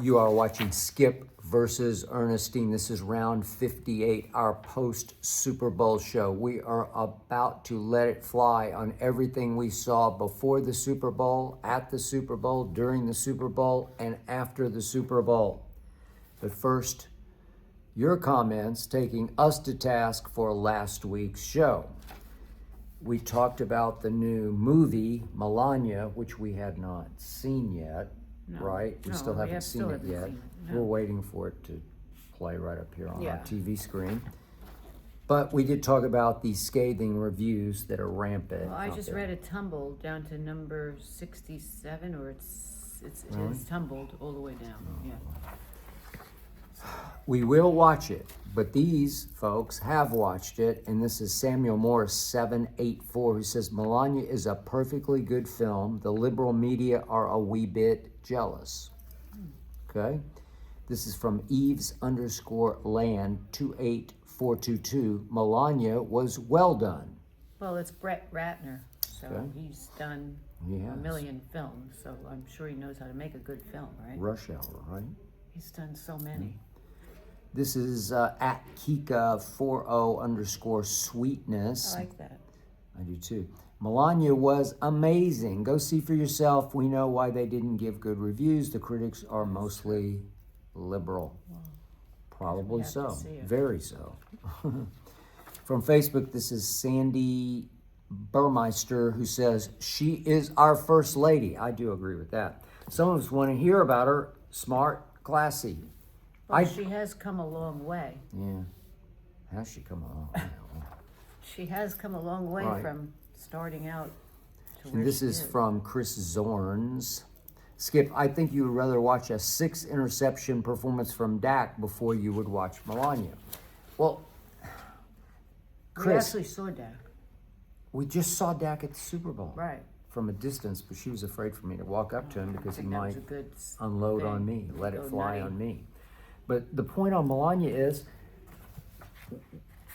You are watching Skip versus Ernestine. This is round 58, our post-Super Bowl show. We are about to let it fly on everything we saw before the Super Bowl, at the Super Bowl, during the Super Bowl, and after the Super Bowl. But first, your comments taking us to task for last week's show. We talked about the new movie, Melania, which we had not seen yet. No, right? We still haven't seen it yet. No. We're waiting for it to play right up here on our Yeah. TV screen. But we did talk about the scathing reviews that are rampant. Well, I out just there. read it tumbled down to number 67, or it's Really? tumbled all the way down. Yeah. We will watch it, but these folks have watched it, and this is Samuel Morris 784 who says Melania is a perfectly good film. The liberal media are a wee bit jealous. Okay, this is from Eves_land 28422. Melania was well done. Well, it's Brett Ratner, so Okay. he's done He a has. million films, so I'm sure he knows how to make a good film, right? Rush Hour, right? He's done so many. This is at Kika40_sweetness. I like that. I do too. Melania was amazing. Go see for yourself. We know why they didn't give good reviews. The critics are mostly liberal. Probably have to so. see it. Very so. From Facebook, this is Sandy Burmeister who says, she is our first lady. I do agree with that. Some of us want to hear about her. Smart, classy. Well, she has come a long way. Yeah. Has she come along? She has come a long way Right. from starting out to where And this she is from Chris Zorns. Skip, I think you would rather watch a 6-interception performance from Dak before you would watch Melania. Well, We Chris, actually saw Dak. we just saw Dak at the Super Bowl. Right. From a distance, but she was afraid for me to walk up to him because he think that was might a good unload on thing. me, let it Go fly nutty. on me. But the point on Melania is,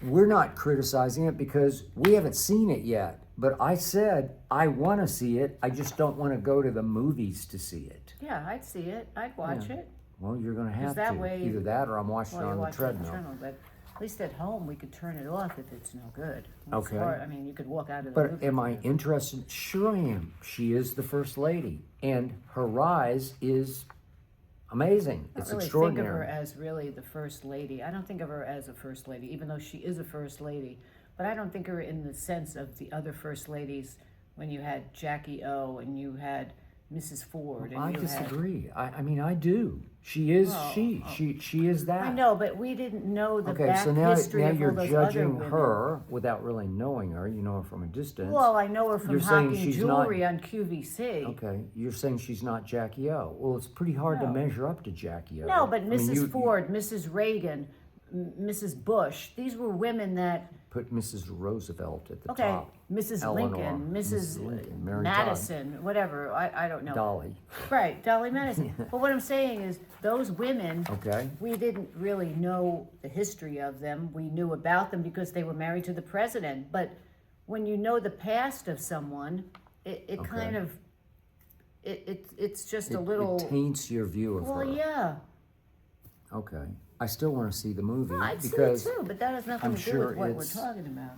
we're not criticizing it because we haven't seen it yet. But I said, I want to see it. I just don't want to go to the movies to see it. Yeah, I'd see it. I'd watch it. Well, you're going to have that to. way- Either that or I'm watching Well, it you on the watch it on the treadmill. treadmill, but at least at home we could turn it off if it's no good. It's Okay. hard. I mean, you could walk out of the But movie am I theater. interested? Sure I am. She is the first lady. And her rise is amazing. I It's don't really think of her extraordinary. as really the first lady. I don't think of her as a first lady, even though she is a first lady. But I don't think of her in the sense of the other first ladies when you had Jackie O and you had Mrs. Ford and I you had. disagree. I mean, I do. She is she is that. I know, but we didn't know the Okay, back so now history of you're all those judging other women. her without really knowing her. You know her from a distance. Well, I know her from You're saying hawking she's jewelry not- on QVC. Okay, you're saying she's not Jackie O. Well, it's pretty hard to No. measure up to Jackie O. No, but I mean, Mrs. Ford, Mrs. Reagan, Mrs. Bush, these were women that, put Mrs. Roosevelt at the okay, top. Mrs. Eleanor, Lincoln, Mrs. Lincoln, Mary Madison, whatever, I don't know. Dolly. Right, Dolly Madison. But what I'm saying is, those women, Okay. we didn't really know the history of them. We knew about them because they were married to the president. But when you know the past of someone, it kind of, it's just a little, It taints your view of well, her. yeah. Okay. I still want to see the movie I'd see it because, too, but that has nothing I'm to do sure with what we're it's- talking about.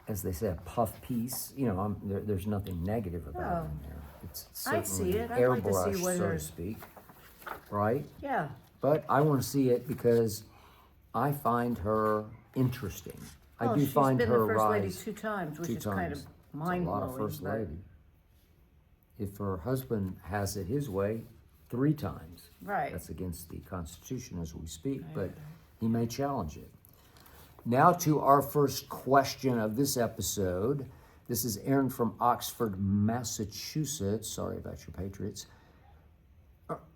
as they say, a puff piece. You know, there's nothing negative about it in there. It's I'd certainly see it. I'd like to see airbrush, what so her- to speak. Right? Yeah. But I want to see it because I find her interesting. I do She's find been her the first lady rise 2 times, which 2 is kind times. of mind-blowing. It's a lot of first but- lady. If her husband has it his way, 3 times. Right. That's against the Constitution as we speak, but he may challenge it. Now to our first question of this episode. This is Aaron from Oxford, Massachusetts. Sorry about your Patriots.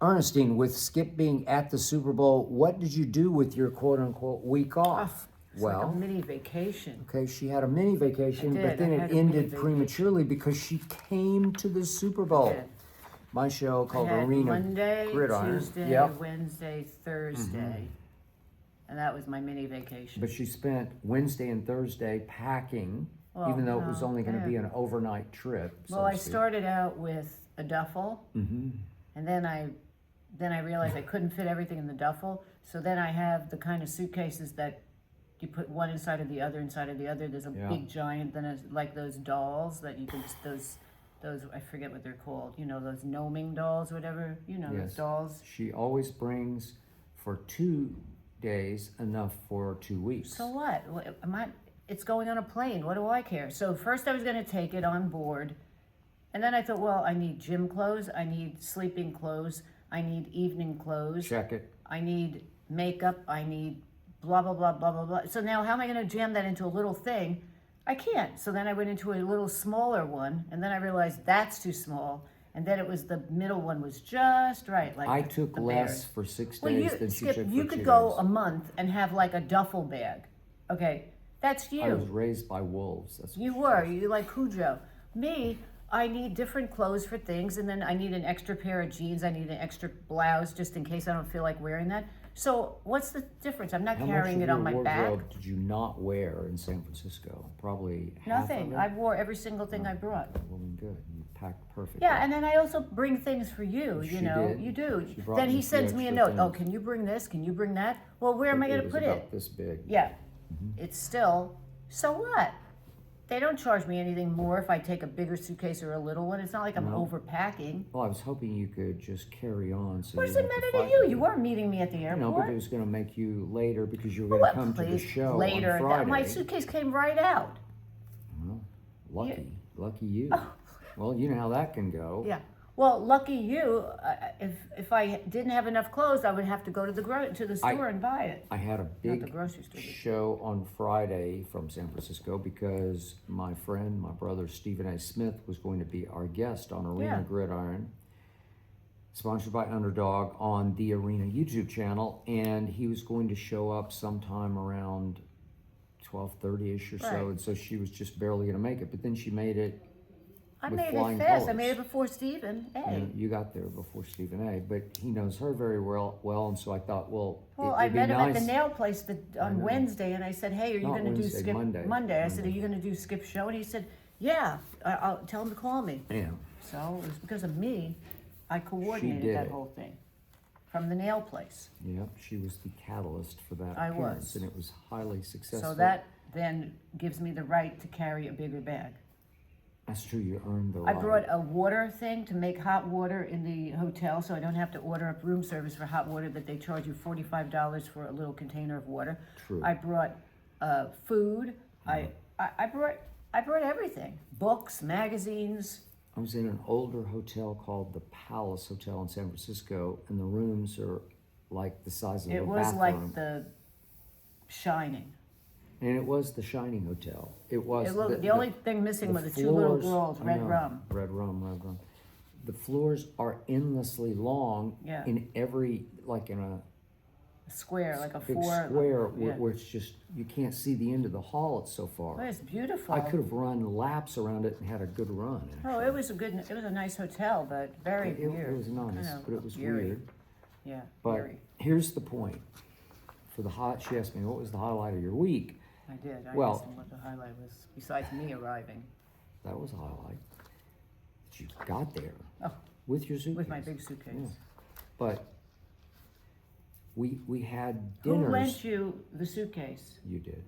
Ernestine, with Skip being at the Super Bowl, what did you do with your quote-unquote week off? It's like a mini vacation. Okay, she had a mini vacation, I but did. then I it had a mini ended vacation. prematurely because she came to the Super Bowl. did. My show I called had Arena Monday, Gridiron. Tuesday, Yep. Wednesday, Thursday. And that was my mini vacation. But she spent Wednesday and Thursday packing, Well, even though it was no, only going to be yeah. an overnight trip. so Well, to I speak. started out with a duffel, Mm-hmm. and then I then I realized I couldn't fit everything in the duffel. So then I have the kind of suitcases that you put one inside of the other, inside of the other. There's a big giant, then it's like those dolls that you can, those, I forget what they're called, you know, those gnoming dolls, whatever, you know, those dolls. She always brings for 2 days enough for 2 weeks. So what? It's going on a plane. What do I care? So first I was going to take it on board. And then I thought, well, I need gym clothes. I need sleeping clothes. I need evening clothes. Check it. I need makeup. I need blah, blah, blah, blah, blah, blah. So now how am I going to jam that into a little thing? I can't. So then I went into a little smaller one. And then I realized that's too small. And then it was the middle one was just right. Like I took the less bears. for 6 Well, days than she Skip, took for you 2 could go days. a month and have like a duffel bag. Okay, that's you. I was raised by wolves. That's what You she were. said. You like Cujo. Me, I need different clothes for things, and then I need an extra pair of jeans. I need an extra blouse just in case I don't feel like wearing that. So what's the difference? I'm not How carrying much it of on my your back. wardrobe did you not wear in San Francisco? Probably half Nothing. of I it? wore every single thing I brought. Well, then good. You packed perfectly. Yeah, and then I also bring things for you. She You know, did. you do. She brought Then me he a few sends me a extra note. Oh, things. can you bring this? Can you bring that? Well, where am I going to was put about it? this big. Yeah, it's still. So what? They don't charge me anything more if I take a bigger suitcase or a little one. It's not like I'm No. overpacking. Well, I was hoping you could just carry on. So What you does it didn't have matter to to fight you? with You me. weren't meeting me at the I airport. know, but it was going to make you later because you were going What, to come to the please? show Later. on Friday. My suitcase came right out. Well, lucky you. Oh. Well, you know how that can go. Yeah. Well, lucky you. If I didn't have enough clothes, I would have to go to the store and buy it. I had a the big grocery store. show on Friday from San Francisco because my friend, my brother Stephen A. Smith, was going to be our guest on Arena Yeah. Gridiron, sponsored by Underdog on the Arena YouTube channel, and he was going to show up sometime around 12:30ish or so, Right. and so she was just barely going to make it, but then she made it. I with made it flying fast. I colors. made it before Stephen. Hey. And you got there before Stephen A., but he knows her very well, and so I thought, well, Well, it'd I be met him nice. at the nail place on know. Wednesday, and I said, "Hey, are you Not going to do Wednesday, Skip Monday. I said, "Are you going to do Skip show?" And he said, "Yeah, I'll tell him to call me." Yeah. So it was because of me, I coordinated did that it. whole thing from the nail place. Yep, she was the catalyst for that I appearance, was. and it was highly successful. So that then gives me the right to carry a bigger bag. That's true, you earned the I right. brought a water thing to make hot water in the hotel, so I don't have to order up room service for hot water that they charge you $45 for a little container of water. True. I brought food. I brought everything: books, magazines. I was in an older hotel called the Palace Hotel in San Francisco, and the rooms are like the size of a It was bathroom. like The Shining. And it was the Shining Hotel. It was. The only thing missing were the two little girls, I red know, rum. Red rum. The floors are endlessly long. Yeah. In every, like in a A square, like a big four. square Yeah. where it's just, you can't see the end of the hall, it's so far. Well, it's beautiful. I could have run laps around it and had a good run. Oh, it was a nice hotel, but very weird. It was nice, Kind of but it was eerie. weird. Yeah, But eerie. here's the point. She asked me, what was the highlight of your week? I did. I Well- asked him what the highlight was, besides me arriving. That was a highlight. That you got there Oh, with your suitcase. with my big suitcase. Yeah. But we had Who dinners. lent you the suitcase? You did.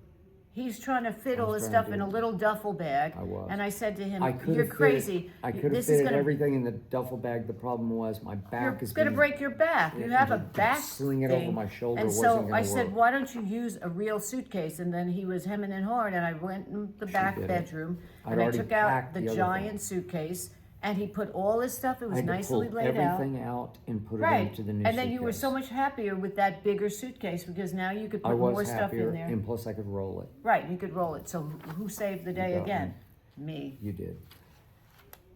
He's trying to fit I all was this trying stuff to in a do it. little duffel bag. I was. And I said to him, I could "You're have crazy. I could have This is fitted gonna everything in the duffel bag. The problem was my You're back is gonna being- break your back. You Yeah, have a to back sling it thing. over my shoulder And wasn't so gonna I said, work. why don't you use a real suitcase? And then he was hemming and hawing, and I went in the back did it. bedroom, I'd and I already took out packed the the other giant thing. suitcase, and he put all his stuff. It I was had to nicely pull laid out. everything out and put it Right. into the new And then you were suitcase. so much happier with that bigger suitcase because now you could I put more was stuff happier, in there. and plus I could roll it. Right, you could roll it. So who saved the day got again? Me. You did.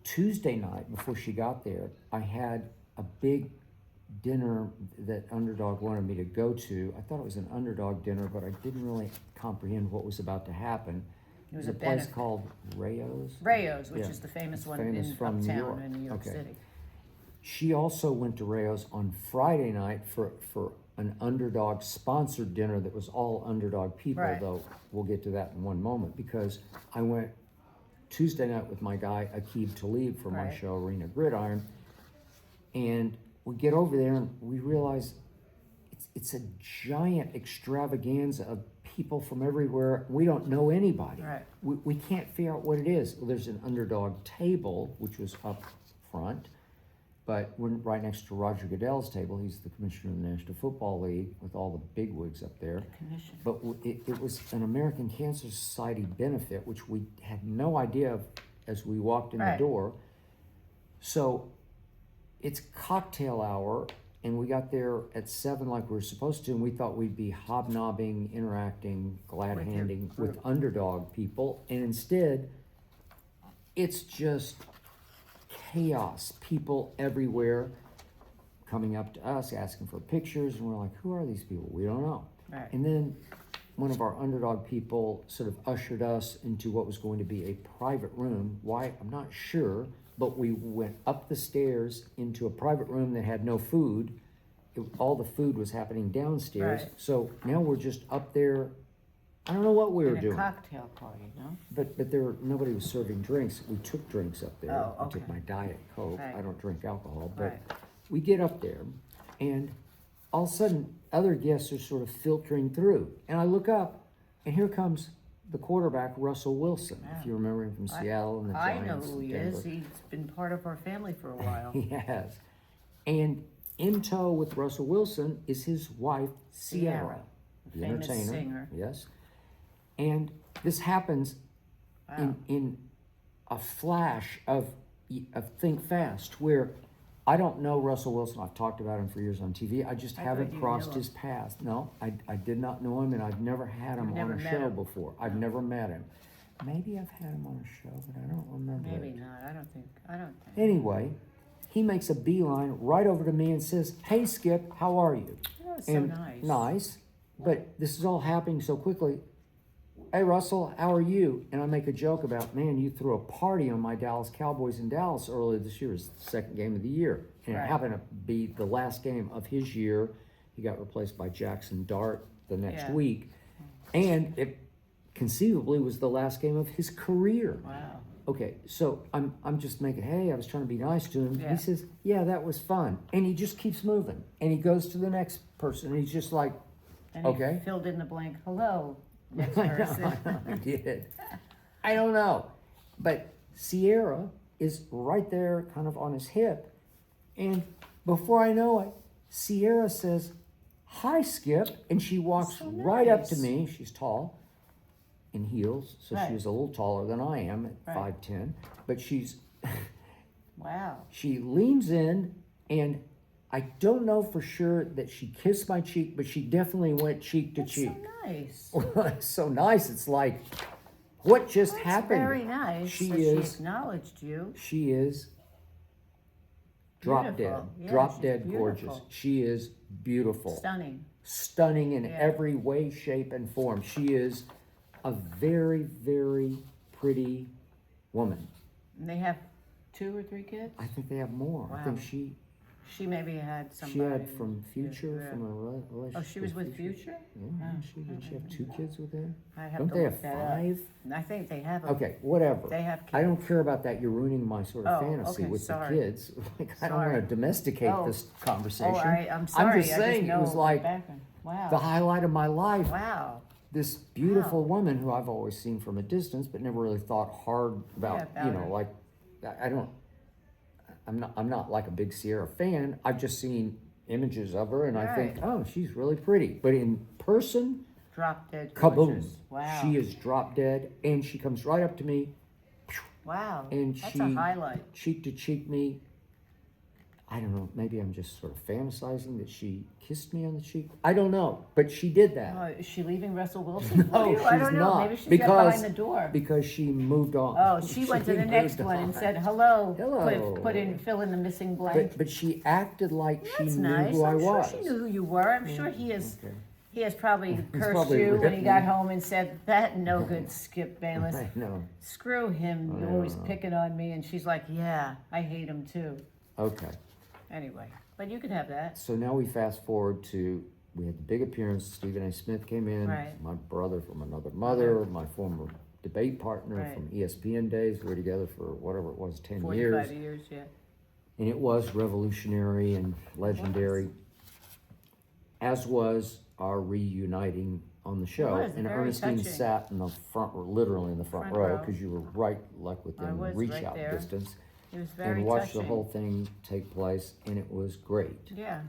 Tuesday night, before she got there, I had a big dinner that Underdog wanted me to go to. I thought it was an Underdog dinner, but I didn't really comprehend what was about to happen. It was a place benefit. called Rayo's. Rayo's, which Yeah. is the famous one Famous in from New uptown York. in New York Okay. City. She also went to Rayo's on Friday night for an Underdog sponsored dinner that was all Underdog people, Right. though we'll get to that in one moment, because I went Tuesday night with my guy Akib Talib for my Right. show Arena Gridiron, and we get over there and we realize it's a giant extravaganza of people from everywhere. We don't know anybody. Right. We can't figure out what it is. Well, there's an Underdog table, which was up front, but we're right next to Roger Goodell's table. He's the commissioner of the National Football League with all the bigwigs up there. Commission. But it was an American Cancer Society benefit, which we had no idea of as we walked in the door. So it's cocktail hour, and we got there at 7 like we were supposed to, and we thought we'd be hobnobbing, interacting, glad-handing with Underdog people, and instead, it's just chaos. People everywhere coming up to us, asking for pictures, and we're like, who are these people? We don't know. Right. And then one of our Underdog people sort of ushered us into what was going to be a private room. Why? I'm not sure, but we went up the stairs into a private room that had no food. All the food was happening downstairs. Right. So now we're just up there. I don't know what we were And doing. a cocktail party, no? But nobody was serving drinks. We took drinks up there. Oh, I took okay. my Diet Coke. Right. I don't drink alcohol. But Right. we get up there, and all of a sudden, other guests are sort of filtering through. And I look up, and here comes the quarterback, Russell Wilson. Wow. If you remember him from Seattle and the I Giants. know who he Denver. is. He's been part of our family for a while. He has. And in tow with Russell Wilson is his wife, Sierra, the famous entertainer. singer. Yes. And this happens Wow. in a flash of Think Fast, where I don't know Russell Wilson. I've talked about him for years on TV. I just I haven't thought you crossed knew his path. No, I did not know him, and I've never had him You've on never a met show him. before. I've never met him. Maybe I've had him on a show, but I don't remember Maybe it. not. I don't think. Anyway, he makes a beeline right over to me and says, "Hey, Skip, how are you?" That was so And nice. nice, but this is all happening so quickly. Hey, Russell, how are you? And I make a joke about, man, you threw a party on my Dallas Cowboys in Dallas earlier this year. It was the second game of the year. And it Right. happened to be the last game of his year. He got replaced by Jackson Dart the next Yeah. week. And it conceivably was the last game of his career. Wow. Okay, so I'm just making, hey, I was trying to be nice to him. Yeah. He says, yeah, that was fun. And he just keeps moving. And he goes to the next person. And he's just like, And okay. he filled in the blank. Hello, next I person. know, I did. I don't know. But Sierra is right there kind of on his hip. And before I know it, Sierra says, hi, Skip. And she walks So right up to nice. me. She's tall in heels. So Right. she was a little taller than I am at Right. 5'10". But Wow. she leans in, and I don't know for sure that she kissed my cheek, but she definitely went cheek to That's cheek. so nice. It's so nice. It's like, what just That's happened? very nice. She that is- She acknowledged you. She is drop dead, Beautiful. Yeah, drop she's dead gorgeous. beautiful. She is beautiful, Stunning. stunning in Yeah. every way, shape, and form. She is a very, very pretty woman. And they have 2 or 3 kids. I think they have more. I think Wow. she Maybe had somebody. had from Future, yeah. from a relationship. Oh, she was with Future. Yeah, did she have 2 kids with him? I have Don't to they look have that up. 5? I think they have. Okay, whatever. They have kids. I don't care about that. You're ruining my sort of Oh, fantasy okay, with sorry. the kids. Like, I don't want Sorry. to domesticate Oh. this conversation. I'm sorry. I'm just I saying know it was like background. Wow. the highlight of my life. Wow. This beautiful woman who I've always seen from a distance, but never really thought hard about. Yeah, about her. Like I don't. I'm not like a big Sierra fan. I've just seen images of her, and I think, Right. oh, she's really pretty. But in person, Drop dead. kaboom! Gorgeous. Wow. She is drop dead, and she comes right up to me, Wow. and That's she a highlight. cheek to cheek me. I don't know. Maybe I'm just sort of fantasizing that she kissed me on the cheek. I don't know, but she did that. Oh, is she leaving Russell Wilson? No, for you? she's I don't know. not. Maybe she's because, got behind the door. Because she moved on. Oh, she went to the next moved one and on. said hello. Hello. Fill in the missing blank. But she acted like she That's knew nice. who I I'm sure was. she knew who you were. I'm sure he is. Okay. He has probably cursed probably you when ripped he got me. home and said, "That no good Skip Bayless. I know. Screw him. You're always picking on me." And she's like, "Yeah, I hate him too." Okay. Anyway, but you can have that. So now we fast forward to, we had the big appearance. Stephen A. Smith came in. Right. My brother from another mother, my former debate partner Right. from ESPN days. We were together for whatever it was, 10 45 years. years, yeah. And it was revolutionary and legendary, as was our reuniting on the show. was, And very Ernestine touching. sat in the front, or literally in the front Front row, row. because you were right, like I within was reach right out there. distance, It was very and watched touching. the whole thing take place, and it was great. Yeah.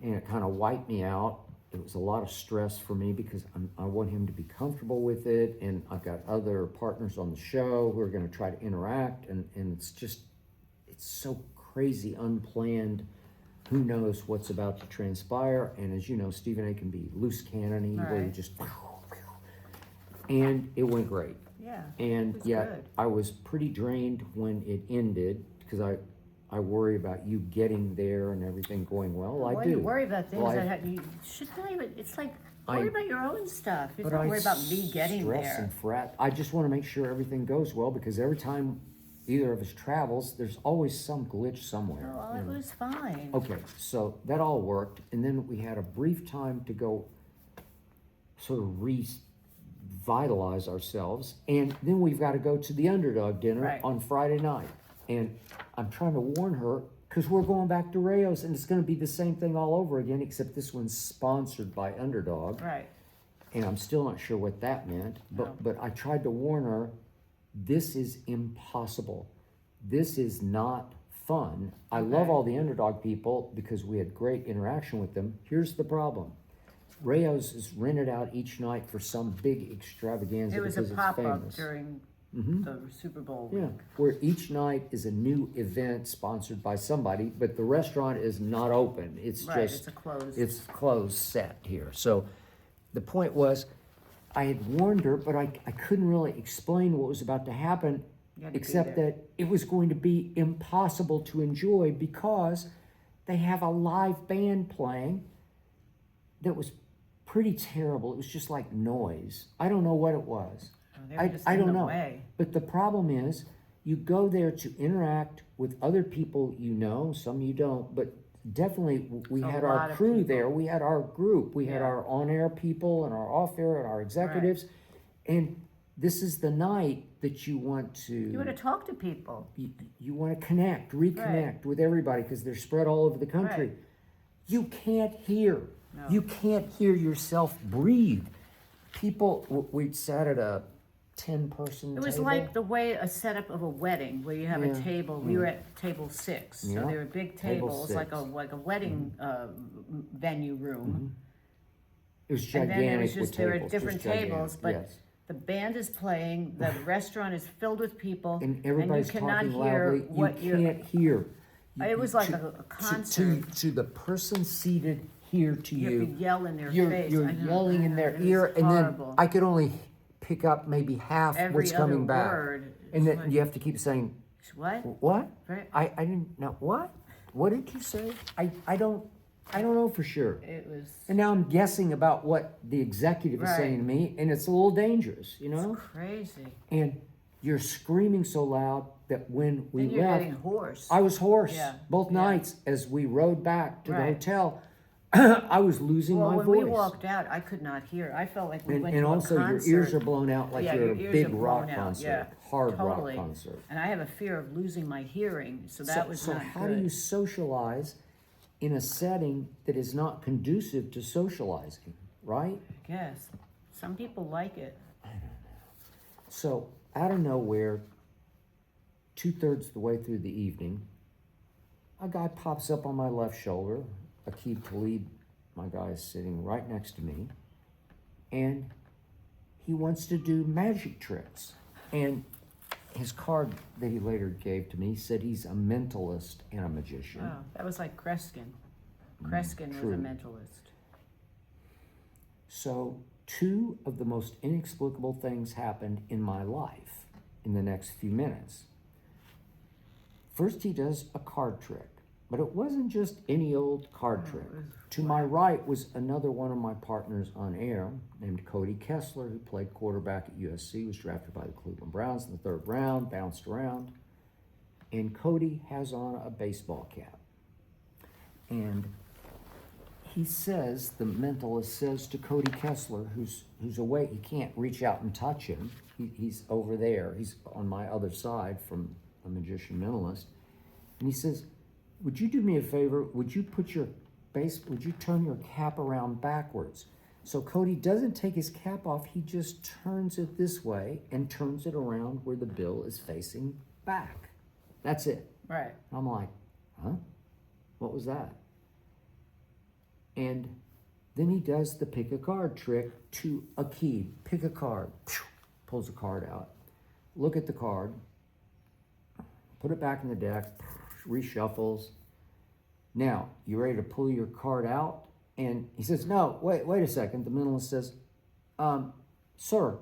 And it kind of wiped me out. It was a lot of stress for me because I want him to be comfortable with it, and I've got other partners on the show who are going to try to interact, and it's so crazy, unplanned. Who knows what's about to transpire? And as you know, Stephen A. can be loose cannony, where you Right. just, and it went great. Yeah. And It was yet good. I was pretty drained when it ended, because I worry about you getting there and everything going well. Why I do you do. worry about things Well, that you should not even? It's like I- worry about your own stuff. It's But not I worry about me getting stress there. and fret. I just want to make sure everything goes well, because every time either of us travels, there's always some glitch somewhere. Oh, it was fine. Okay, so that all worked, and then we had a brief time to go sort of revitalize ourselves, and then we've got to go to the Underdog dinner Right. on Friday night. And I'm trying to warn her, because we're going back to Rayo's, and it's going to be the same thing all over again, except this one's sponsored by Underdog. Right. And I'm still not sure what that meant, but I tried to warn her, this is impossible. This is not fun. I love all the Underdog people because we had great interaction with them. Here's the problem. Rayo's is rented out each night for some big extravaganza It was a because it's pop-up famous. during the Super Bowl week. Yeah, where each night is a new event sponsored by somebody, but the restaurant is not open. It's Right, just it's a closed. it's closed set here. So the point was, I had warned her, but I couldn't really explain what was about to happen, You had to be except there. that it was going to be impossible to enjoy because they have a live band playing that was pretty terrible. It was just like noise. I don't know what it was. They were just I in don't the know. way. But the problem is, you go there to interact with other people you know, some you don't, but definitely we A had lot our of crew people. there. We had our group. We had Yeah. our on-air people and our off-air and our executives. And this is the night that you want to You want to talk to people. you want to connect, reconnect with everybody because they're spread all over the country. Right. You can't hear. No. You can't hear yourself breathe. People, we sat at a 10-person It was table. like the way a setup of a wedding where you have Yeah. a table. We were at table 6, Yeah. so they were big Table tables, 6. like a wedding venue room. It was And gigantic then there was with just there were tables, different just gigantic, tables, but yes. the band is playing, the restaurant is filled with people, And everybody's you cannot talking hear loudly. what You can't hear. It was like to- a concert. To the person seated here to You you. have to yell in their You're face. you're I know, yelling in I their know, it was ear, and then horrible. I could only pick up maybe half Every what's coming other back, word and is then like- you have to keep saying, What? "What? Right. I didn't know what. What did you say? I don't know for sure." It was And now I'm guessing about what the executive is saying to me, and it's a little dangerous, you know. crazy. And you're screaming so loud that when we And you're left, getting hoarse. I was hoarse Yeah, both yeah. nights as we rode back to the Right. hotel. I was losing Well, my when voice. we walked out, I could not hear. I felt like we went And to also a your concert. ears are blown out like Yeah, you're your at a ears big are rock blown out, concert, yeah, hard totally. rock concert. And I have a fear of losing my hearing, so that was So not how good. do you socialize in a setting that is not conducive to socializing, right? I guess some people like it. So out of nowhere, 2/3 of the way through the evening, a guy pops up on my left shoulder. Akib Talib, my guy, is sitting right next to me, and he wants to do magic tricks. And his card that he later gave to me said he's a mentalist and a magician. Oh, that was like Kreskin. Kreskin was true. a mentalist. So 2 of the most inexplicable things happened in my life in the next few minutes. First, he does a card trick, but it wasn't just any old card trick. To my right was another one of my partners on air named Cody Kessler, who played quarterback at USC, was drafted by the Cleveland Browns in the 3rd round, bounced around. And Cody has on a baseball cap. And he says, the mentalist says to Cody Kessler, who's away, he can't reach out and touch him. He's over there. He's on my other side from a magician mentalist. And he says, would you do me a favor? Would you would you turn your cap around backwards? So Cody doesn't take his cap off. He just turns it this way and turns it around where the bill is facing back. That's it. Right. I'm like, huh? What was that? And then he does the pick a card trick to a key. Pick a card. Pulls a card out. Look at the card. Put it back in the deck. Reshuffles. Now, you ready to pull your card out? And he says, no, wait a second. The mentalist says, sir,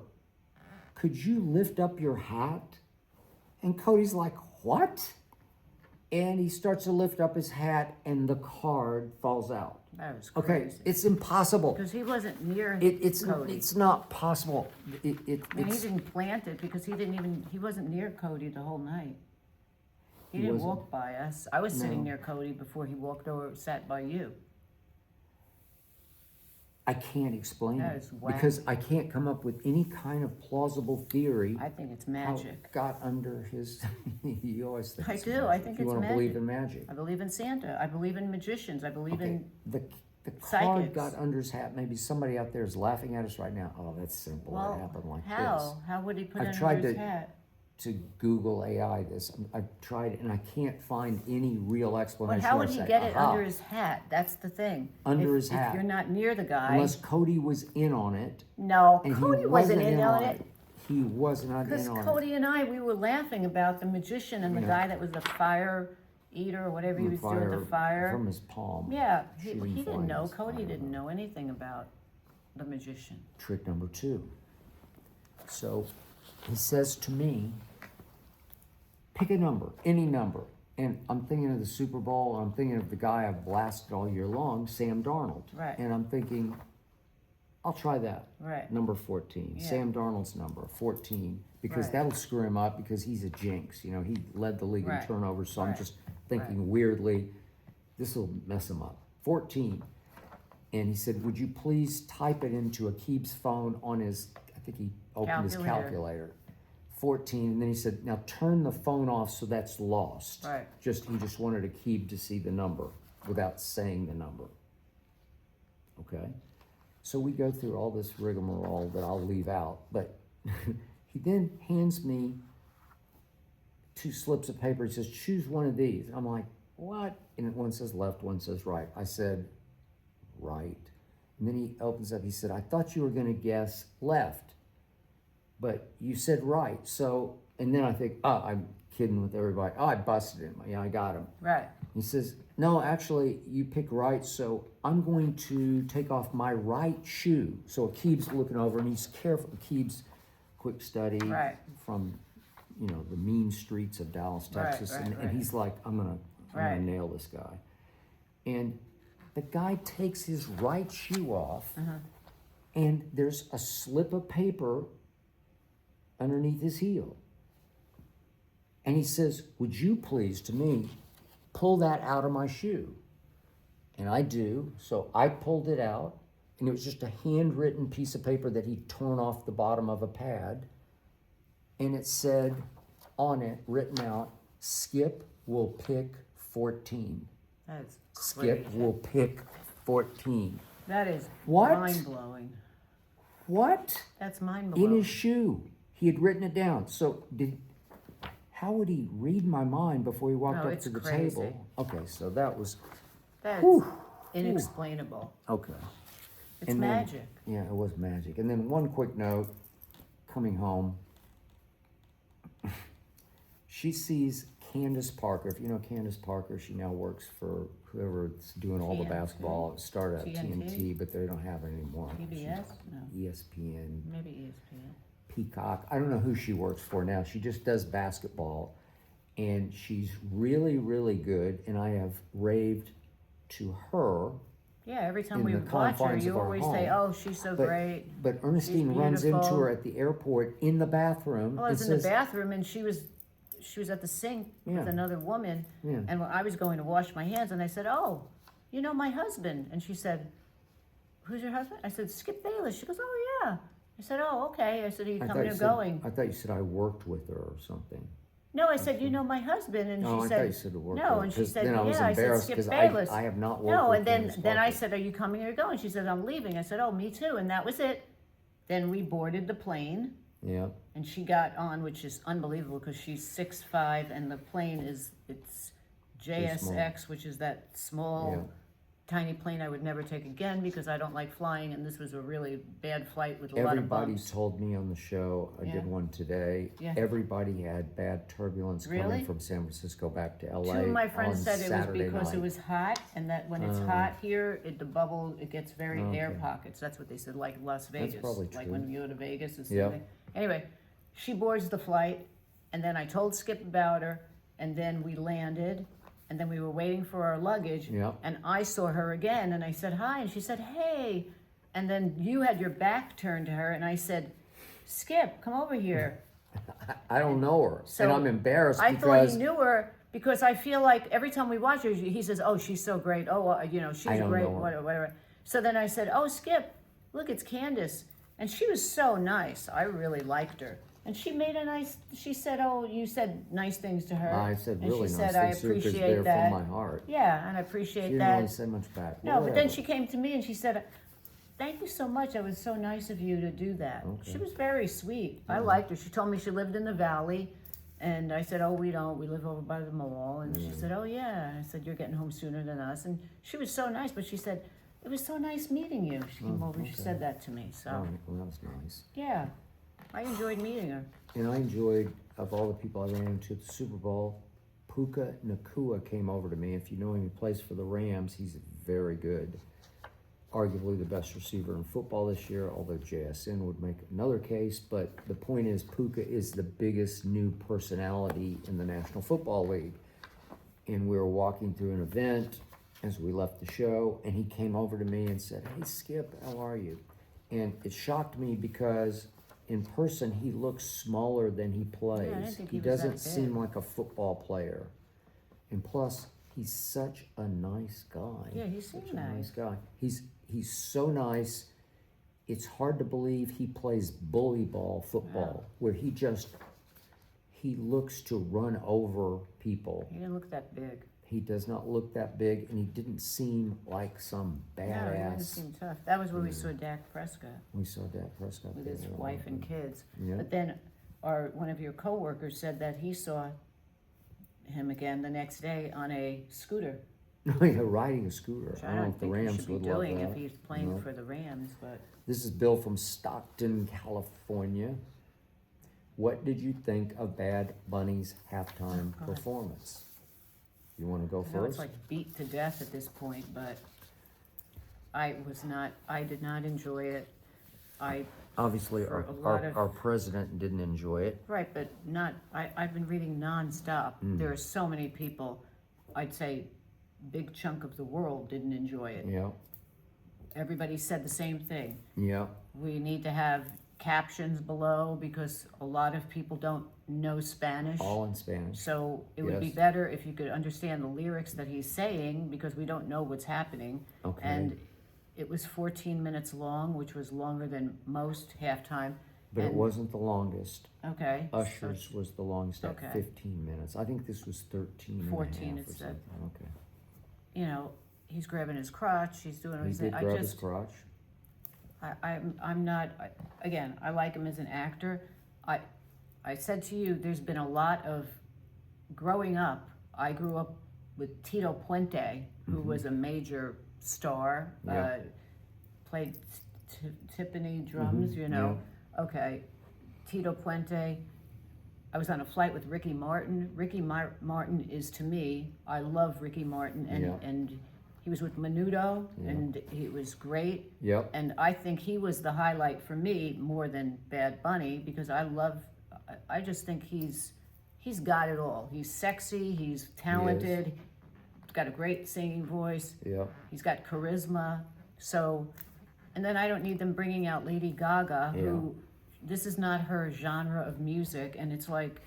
could you lift up your hat? And Cody's like, what? And he starts to lift up his hat and the card falls out. That was crazy. Okay, it's impossible. Because he wasn't near Cody. It's not possible. And he didn't plant it because he wasn't near Cody the whole night. He didn't walk by us. I was sitting near Cody before he walked over, sat by you. I can't explain That it is wacky. because I can't come up with any kind of plausible theory. I think it's How magic. it got under his. You always think I it's do. magic. I think you it's want to magic. believe in magic. I believe in Santa. I believe in magicians. I believe in The card psychics. got under his hat. Maybe somebody out there is laughing at us right now. Oh, that's simple. It happened like how? this. How would he put I've it tried under his to- hat? To Google AI this, I've tried and I can't find any real But explanation. how where would I he say, get it "Aha," under his hat? That's the thing. Under If- his hat. If you're not near the guy. Unless Cody was in on it. No, And Cody he wasn't in on it. He was not Because in on Cody and I, we were laughing about the magician and the Yeah. guy that was the fire eater or whatever he it. was doing with the fire. From his palm. Yeah, he shooting didn't know. flames. Cody I don't didn't know anything about the magician. Trick number 2. So he says to me, pick a number, any number. And I'm thinking of the Super Bowl, and I'm thinking of the guy I've blasted all year long, Sam Darnold. Right. And I'm thinking, I'll try that. Right. Number 14. Yeah. Sam Darnold's number, 14. Because Right. that'll screw him up because he's a jinx. You know, he led the league in Right. turnovers, so I'm Right. just thinking weirdly, this will mess him up. 14. And he said, would you please type it into Akib's phone on his, I think he opened his calculator. 14, and then he said, now turn the phone off so that's lost. Right. He just wanted Akib to see the number without saying the number. Okay? So we go through all this rigmarole that I'll leave out, but he then hands me 2 slips of paper. He says, choose one of these. I'm like, what? And one says left, one says right. I said, right. And then he opens up, he said, I thought you were gonna guess left, but you said right. So, and then I think, oh, I'm kidding with everybody. Oh, I busted him. Yeah, I got him. Right. He says, no, actually, you picked right, so I'm going to take off my right shoe. So Akib's looking over, and he's careful. Akib's quick study Right. from, the mean streets of Dallas, Right, Texas. right, and right. he's like, I'm gonna Right. nail this guy. And the guy takes his right shoe off, and there's a slip of paper underneath his heel. And he says, would you please, to me, pull that out of my shoe? And I do. So I pulled it out, and it was just a handwritten piece of paper that he'd torn off the bottom of a pad. And it said on it, written out, Skip will pick 14. That's Skip crazy. will pick 14. That is What? mind-blowing. What? That's mind-blowing. In his shoe. He had written it down. So how would he read my mind before he walked No, up it's to the crazy. table? Okay, so that was, That's Whew. inexplainable. okay. It's And then- magic. Yeah, it was magic. And then one quick note, coming home, she sees Candace Parker. If you know Candace Parker, she now works for whoever's doing all the TNT. basketball. It started at TNT? TNT, but they don't have it anymore. PBS? No. ESPN, Maybe ESPN. Peacock. I don't know who she works for now. She just does basketball, and she's really, really good. And I have raved to her. Yeah, every time In we the watch her, confines you of our always say, home. "Oh, she's so But- great." But Ernestine runs into beautiful. her at the airport in the bathroom. Well, I and was in the says, bathroom, and she was at the sink Yeah. with another woman, Yeah. and I was going to wash my hands, and I said, "Oh, you know my husband?" And she said, "Who's your husband?" I said, "Skip Bayless." She goes, "Oh yeah." I said, "Oh, okay." I said, "Are you I coming thought or you going?" said, I thought you said I worked with her or something. No, I said, you know my husband, and Oh, she I said, thought you said the work. no, and she said, then I was yeah. I said, embarrassed Skip because Bayless. I have not worked No, with and famous then I golfers. said, are you coming or going? She said, I'm leaving. I said, oh, me too, and that was it. Then we boarded the plane, Yeah. and she got on, which is unbelievable because she's 6'5", and the plane it's JSX, which is that small. Yeah. Tiny plane I would never take again because I don't like flying, and this was a really bad flight with a lot of Everybody bumps. told me on the show, I Yeah. did one today, Yeah. everybody had bad turbulence Really? coming from San Francisco back to LA. Two of my friends on said it was Saturday because night. it was hot, and that when it's hot here, the bubble, it gets very air Okay. pockets. That's what they said, like Las Vegas. probably Like true. when you go to Vegas or Yep. something. Anyway, she boards the flight, and then I told Skip about her, and then we landed, and then we were waiting for our luggage, Yep. and I saw her again, and I said hi, and she said hey, and then you had your back turned to her, and I said, Skip, come over here. I don't know her, So, and I'm embarrassed I thought because he knew her because I feel like every time we watch her, he says, "Oh, she's so great. Oh, she's I don't great." know her. Whatever. So then I said, "Oh, Skip, look, it's Candace," and she was so nice. I really liked her, and she made a nice. She said, "Oh, you said nice things to her." I said and really she nice said, "I things to her 'cause appreciate they're that." from my heart. Yeah, and I She appreciate didn't that. really say much back. No, but then Whatever. she came to me and she said, "Thank you so much. It was so nice of you to do that." Okay. She was very sweet. I liked her. She told me she lived in the valley, and I said, "Oh, we don't. We live over by the mall." And she said, "Oh, yeah." And I said, "You're getting home sooner than us." And she was so nice. But she said, "It was so nice meeting you." She came over and she okay. said that to me. So All right, well, that was nice. yeah, I enjoyed meeting her. And I enjoyed, of all the people I ran into at the Super Bowl, Puka Nakua came over to me. If you know him, he plays for the Rams. He's very good. Arguably the best receiver in football this year, although JSN would make another case. But the point is, Puka is the biggest new personality in the National Football League. And we were walking through an event as we left the show, and he came over to me and said, "Hey, Skip, how are you?" And it shocked me because in person, he looks smaller than he plays. Yeah, I didn't think he he was that doesn't seem big. like a football player. And plus, he's such a nice guy. Yeah, he seemed Such a nice. guy. He's so nice. It's hard to believe he plays bully ball football, where he looks to run over people. He didn't look that big. He does not look that big, and he didn't seem like some No, he didn't badass. seem tough. That was where we saw Dak Prescott We saw Dak Prescott with there. his wife and kids. Yeah. But then one of your coworkers said that he saw him again the next day on a scooter. Yeah, riding a scooter. Which I don't know if the think he Rams should be would love doing that. if he's playing No. for the Rams, but This is Bill from Stockton, California. What did you think of Bad Bunny's halftime God. performance? You want to go I know it's first? like beat to death at this point, but I did not enjoy it. Obviously, for a lot of- our president didn't enjoy it. Right, but I've been reading nonstop. There are so many people, I'd say big chunk of the world didn't enjoy it. Yeah, Everybody said the same thing. yeah, We need to have captions below because a lot of people don't know Spanish. all in Spanish. So it would be Yes. better if you could understand the lyrics that he's saying because we don't know what's happening. Okay. And it was 14 minutes long, which was longer than most halftime. But it And- wasn't the longest. Okay. Usher's was the longest at Okay. 15 minutes. I think this was 13 and a 14 half or it said. something. Okay. You know, he's grabbing his crotch. He's doing what He he's did saying. grab his crotch. I'm not, again, I like him as an actor. I said to you, there's been a lot of, growing up, I grew up with Tito Puente, who was a major star, Yeah. played timpani drums, you know. Okay, Tito Puente. I was on a flight with Ricky Martin. Ricky Martin is, to me, I love Ricky Martin, and, Yeah. and he was with Menudo, and he was great. Yep. And I think he was the highlight for me more than Bad Bunny because I just think he's got it all. He's sexy, he's talented, he's got a great singing voice, Yep. he's got charisma. So, and then I don't need them bringing out Lady Gaga, who, this is not her genre of music, and it's like,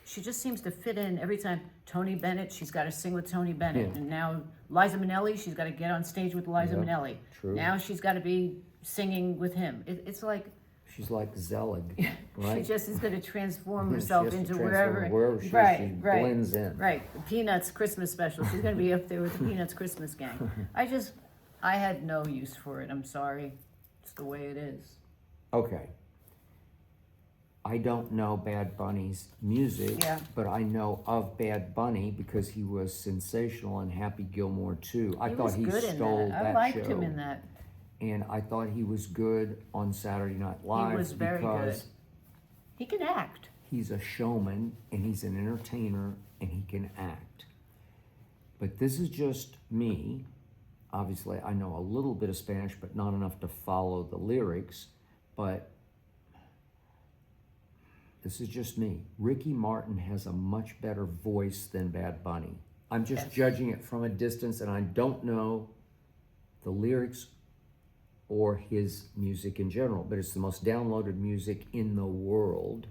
she just seems to fit in every time. Tony Bennett, she's got to sing with Tony Bennett. Yeah. And now Liza Minnelli, she's got to get on stage with Liza Yep, Minnelli. true. Now she's got to be singing with him. It's like, She's like Zelig, She right? just is going to transform She herself has to into transform wherever she blends in. Right. The Peanuts Christmas special. She's going to be up there with the Peanuts Christmas gang. I had no use for it. I'm sorry. It's the way it is. Okay. I don't know Bad Bunny's music, Yeah. but I know of Bad Bunny because he was sensational in Happy Gilmore too. I He thought was he good in stole that. that I liked show. him in that. And I thought he was good on Saturday Night Live He was very good. because He can act. he's a showman and he's an entertainer and he can act. But this is just me. Obviously, I know a little bit of Spanish, but not enough to follow the lyrics. But this is just me. Ricky Martin has a much better voice than Bad Bunny. I'm just judging it from a distance, and I don't know the lyrics or his music in general, but it's the most downloaded music in the world.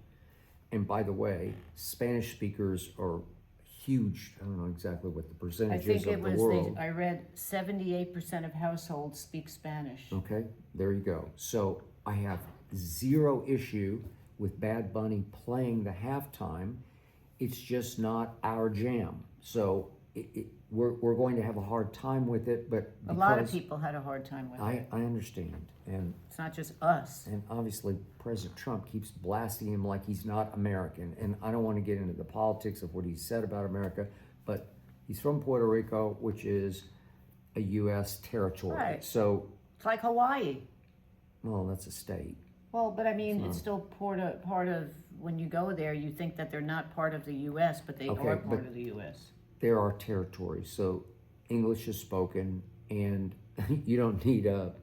And by the way, Spanish speakers are huge. I don't know exactly what the I percentage think is it of the was, world. I read 78% of households speak Spanish. Okay, there you go. So I have zero issue with Bad Bunny playing the halftime. It's just not our jam. So we're going to have a hard time with it, but A lot of people had a hard time with it. I understand. And It's not just us. And obviously, President Trump keeps blasting him like he's not American. And I don't want to get into the politics of what he said about America, but he's from Puerto Rico, which is a U.S. territory. Right. So, It's like Hawaii. well, that's a state. Well, but I mean, it's still part of, when you go there, you think that they're not part of the U.S., but they Okay, are but- part of the U.S. There are territories. So, English is spoken, and you don't need a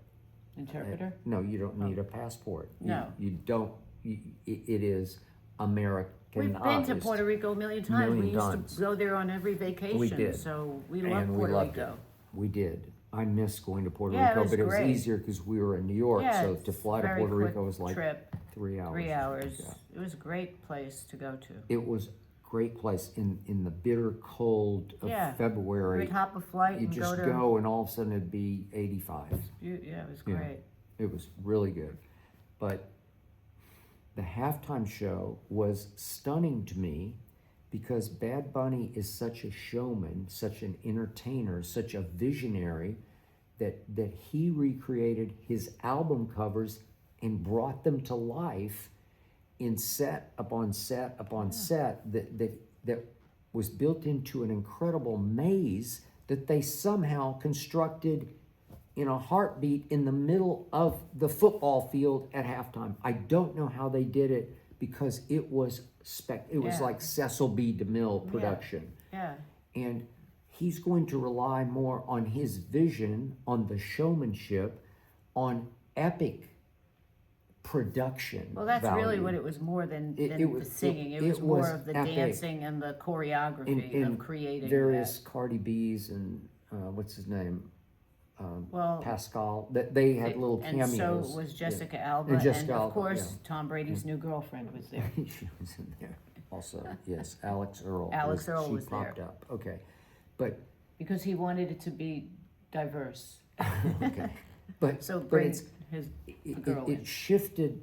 Interpreter? no, you don't need a passport. No. You don't. It is American. We've been to Puerto Rico a million times. We used to go there on every vacation. We did. So we love And we Puerto loved Rico. it. We did. I miss going to Puerto Yeah, it Rico, was but it was great. easier because we were in New York. Yeah, so it's to fly to very Puerto Rico quick was like trip. 3 hours. 3 hours. Yeah. It was a great place to go to. It was a great place in the bitter cold of Yeah. February. We'd hop a flight You and just go to. go, and all of a sudden it'd be 85. Yeah, it was Yeah. great. It was really good. But the halftime show was stunning to me because Bad Bunny is such a showman, such an entertainer, such a visionary that he recreated his album covers and brought them to life in set upon set upon set that was built into an incredible maze that they somehow constructed in a heartbeat in the middle of the football field at halftime. I don't know how they did it because it was Yeah. like Cecil B. DeMille production. Yeah. And he's going to rely more on his vision, on the showmanship, on epic production. Well, that's really value. what it was more than It the was- singing. It it was more was of the epic. dancing and the choreography in of creating various that. Cardi B's and what's his name? Well, Pascal. That they had little and cameos. so was Yeah. Jessica Alba, And Jessica of Alba, course yeah. Tom Brady's new girlfriend was there. She was in there. Also, yes, Alex Earl. Alex Earl she was there. popped up. Okay, but Because he wanted it to be diverse. okay, but So but bring it's his it, girl it in. shifted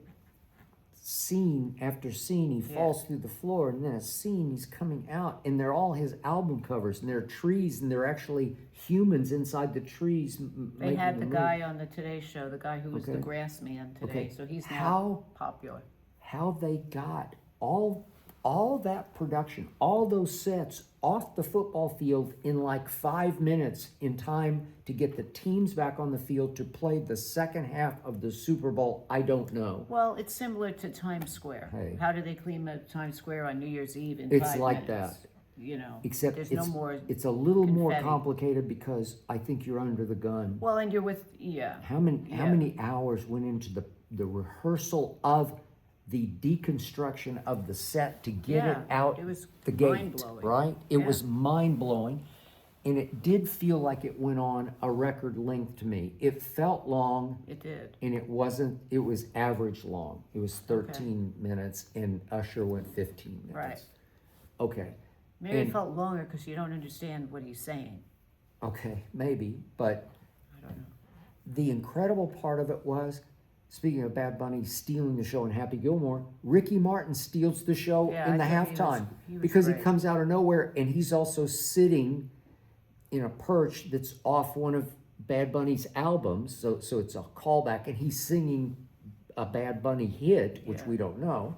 scene after scene. He falls through the floor, and then a scene he's coming out, and they're all his album covers, and they're trees, and they're actually humans inside the trees. They had the guy on the Today Show, the guy who was the Okay. grass man today. Okay. So he's now How popular. how they got all that production, all those sets off the football field in like 5 minutes in time to get the teams back on the field to play the second half of the Super Bowl, I don't know. Well, it's similar to Times Square. Hey. How do they clean up Times Square on New Year's Eve in It's 5 like minutes? that. You know, Except there's it's, no more. it's a little more confetti. complicated because I think you're under the gun. Well, and you're with How many Yeah. hours went into the rehearsal of the deconstruction of the set to get Yeah, it out it was the gate, mind-blowing. right? It Yeah. was mind-blowing, and it did feel like it went on a record length to me. It felt long, It did. and it wasn't. It was average long. It was 13 minutes, and Usher went 15 minutes. Right. Okay. Maybe And- it felt longer because you don't understand what he's saying. Okay, maybe, but I don't know. the incredible part of it was speaking of Bad Bunny stealing the show in Happy Gilmore, Ricky Martin steals the show in the halftime because great. he comes out of nowhere, and he's also sitting in a perch that's off one of Bad Bunny's albums, so it's a callback, and he's singing a Bad Bunny hit, which we don't know,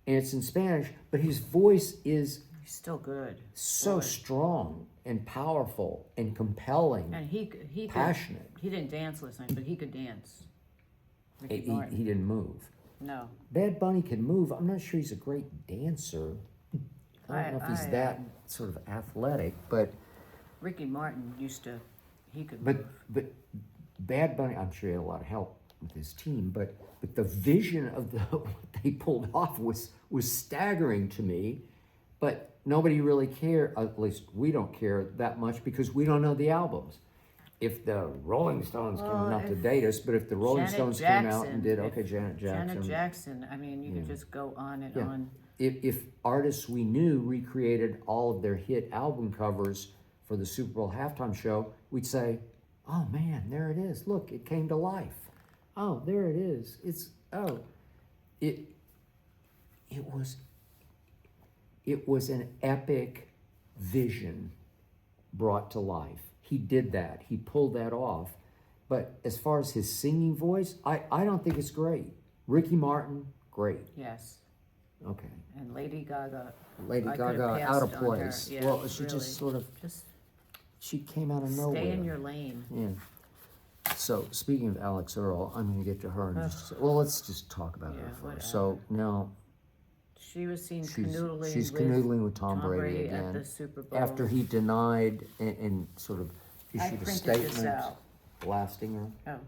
and it's in Spanish, but his voice is He's still good. so strong and powerful and compelling, And he passionate. He didn't dance last night, but he could dance. Ricky He Martin. didn't move. No. Bad Bunny can move. I'm not sure he's a great dancer. I don't know if he's that sort of athletic, but Ricky Martin he could move. but Bad Bunny, I'm sure he had a lot of help with his team, but the vision of what they pulled off was staggering to me. But nobody really cared, at least we don't care that much because we don't know the albums. If the Rolling Stones came, not to date us, but if the Rolling Stones came out and did, Janet Jackson. Janet Jackson, I mean, you could just go on and on. If artists we knew recreated all of their hit album covers for the Super Bowl halftime show, we'd say, oh man, there it is. Look, it came to life. Oh, there it is. It was an epic vision brought to life. He did that. He pulled that off. But as far as his singing voice, I don't think it's great. Ricky Martin, great. Yes. Okay. And Lady Gaga. Lady I Gaga could've out of passed on her. place. Yeah, Well, she really. just sort of, Just she came out of nowhere. stay in your lane. Yeah. So speaking of Alex Earl, I'm going to get to her in just a second. Well, let's just talk about her Yeah, first. whatever. So now She's she's canoodling with Tom Brady again at the Super Bowl. after he denied and sort of I issued a printed statement this out. blasting her.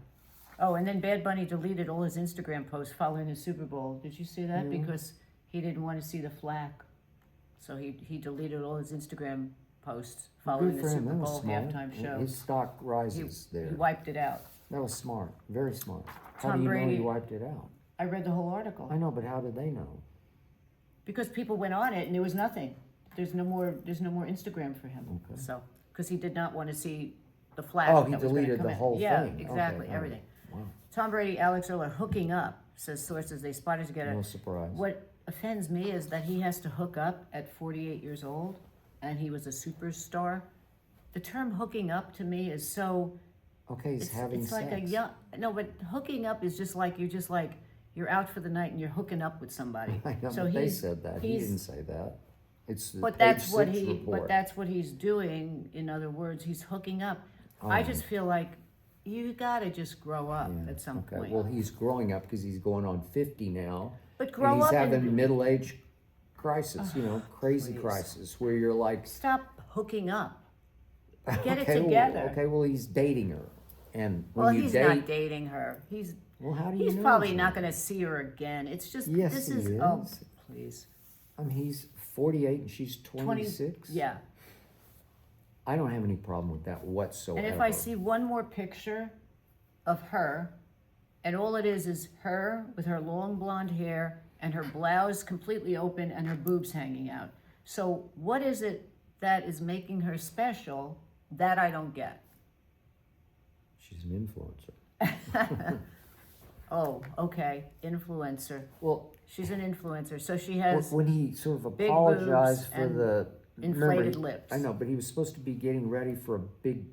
Oh, and then Bad Bunny deleted all his Instagram posts following the Super Bowl. Did you see that? Because he didn't want to see the flag. So he deleted all his Instagram posts following Good the for him. Super That was Bowl smart. halftime show. His stock rises there. He wiped it out. That was smart. Very smart. How Tom do you know Brady- he wiped it out? I read the whole article. I know, but how did they know? Because people went on it and there was nothing. There's no more Instagram for him. Okay. So, because he did not want to see the flag. Oh, he that was gonna deleted come the in. whole Yeah, thing. exactly, Okay, all everything. right. Wow. Tom Brady, Alex Earl are hooking up, says sources. They spotted together. No surprise. What offends me is that he has to hook up at 48 years old, and he was a superstar. The term hooking up to me is so. Okay, he's having it's sex. like a young. No, but hooking up is just like you're out for the night and you're hooking up with somebody. I know, So but they he's- said that. He he's- didn't say that. It's the But Page that's what 6 he. report. But that's what he's doing. In other words, he's hooking up. Oh. I just feel like you gotta just grow up Yeah, at some okay. point. Well, he's growing up because he's going on 50 now. But grow and he's up having and middle-age crisis, crazy please. crisis, where you're like, stop hooking up. Get it okay, together. well, he's dating her. And when Well, you he's date, not dating her. well, how do you He's know probably he's not going to see her again. It's just Yes, this he is oh is. please I mean, he's 48 and she's 20 26. yeah. I don't have any problem with that whatsoever. And if I see one more picture of her, and all it is her with her long blonde hair and her blouse completely open and her boobs hanging out. So what is it that is making her special that I don't get? She's an influencer. Oh, okay, influencer. Well, She's an influencer, so she has. when he sort of big apologized boobs for and the inflated remember, lips. I know, but he was supposed to be getting ready for a big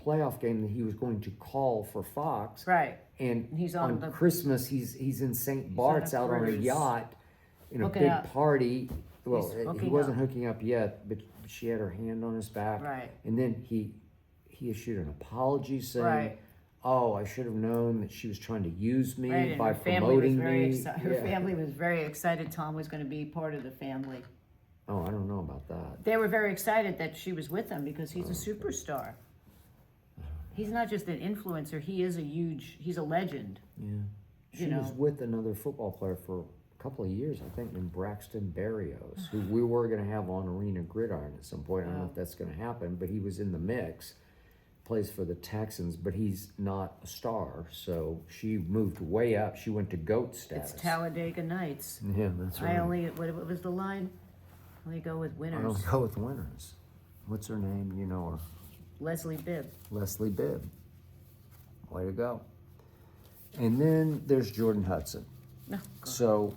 playoff game that he was going to call for Fox. Right. And He's on the- Christmas, he's in St. Bart's on a out on a cruise. yacht in a Hooking big up. party. Well, He's he hooking wasn't up. hooking up yet, but she had her hand on his back. Right. And then he issued an apology saying, Right. "Oh, I should have known that she was trying to use me Right, and by her family was promoting very me." excited. Her Yeah. family was very excited Tom was going to be part of the family. Oh, I don't know about that. They were very excited that she was with them because he's a superstar. He's not just an influencer, he's a legend. Yeah. She You was know. with another football player for a couple of years, I think, named Braxton Berrios, who we were going to have on Arena Gridiron at some point. I don't know if that's going to happen, but he was in the mix. Plays for the Texans, but he's not a star. So she moved way up. She went to GOAT status. It's Talladega Nights. Yeah, that's right. What was the line? Only go with I winners. don't go with winners. What's her name? You know her. Leslie Bibb. Leslie Bibb. Way to go. And then there's Jordan Hudson. Oh, God. So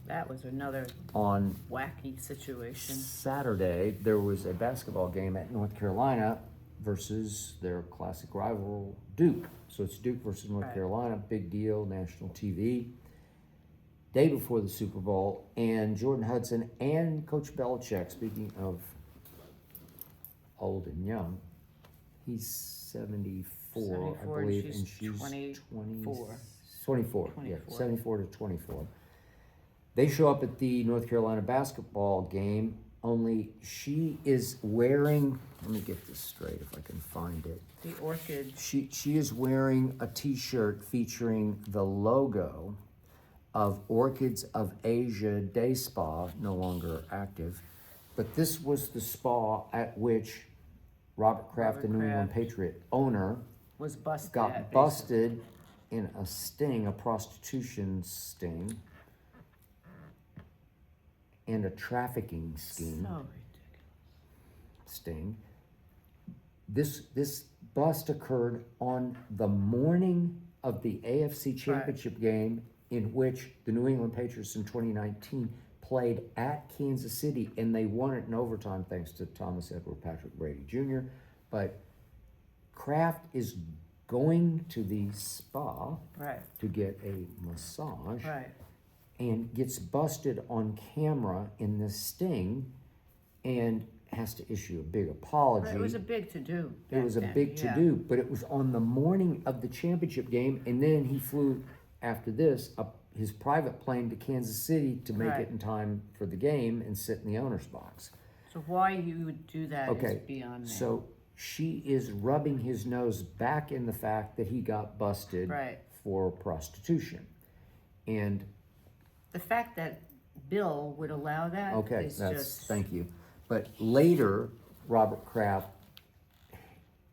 That was another on wacky situation. Saturday, there was a basketball game at North Carolina versus their classic rival, Duke. So it's Duke versus North Right. Carolina, big deal, national TV. Day before the Super Bowl, and Jordan Hudson and Coach Belichick, speaking of old and young, he's 74, I 74, believe, and and she's she's 24. 24, yeah, 24. 74 to 24. They show up at the North Carolina basketball game, only she is wearing, let me get this straight if I can find it. The orchid. She is wearing a t-shirt featuring the logo of Orchids of Asia Day Spa, no longer active. But this was the spa at which Robert Kraft, the New England Patriot owner, Was busted. got busted in a sting, a prostitution sting, and a trafficking scheme So sting. This bust occurred on the morning of the AFC Championship game, in which the New England Patriots in 2019 played at Kansas City, and they won it in overtime thanks to Thomas Edward Patrick Brady Jr. But Kraft is going to the spa Right. to get a massage Right. and gets busted on camera in this sting and has to issue a big apology. Right. It was a big to-do. It was a big to-do, but it was on the morning of the championship game, and then he flew after this up his private plane to Kansas City to make Right. it in time for the game and sit in the owner's box. So why you would do that Okay, is beyond me. so she is rubbing his nose back in the fact that he got busted Right. for prostitution. And The fact that Bill would allow that okay, is that's just... thank you. But later, Robert Kraft,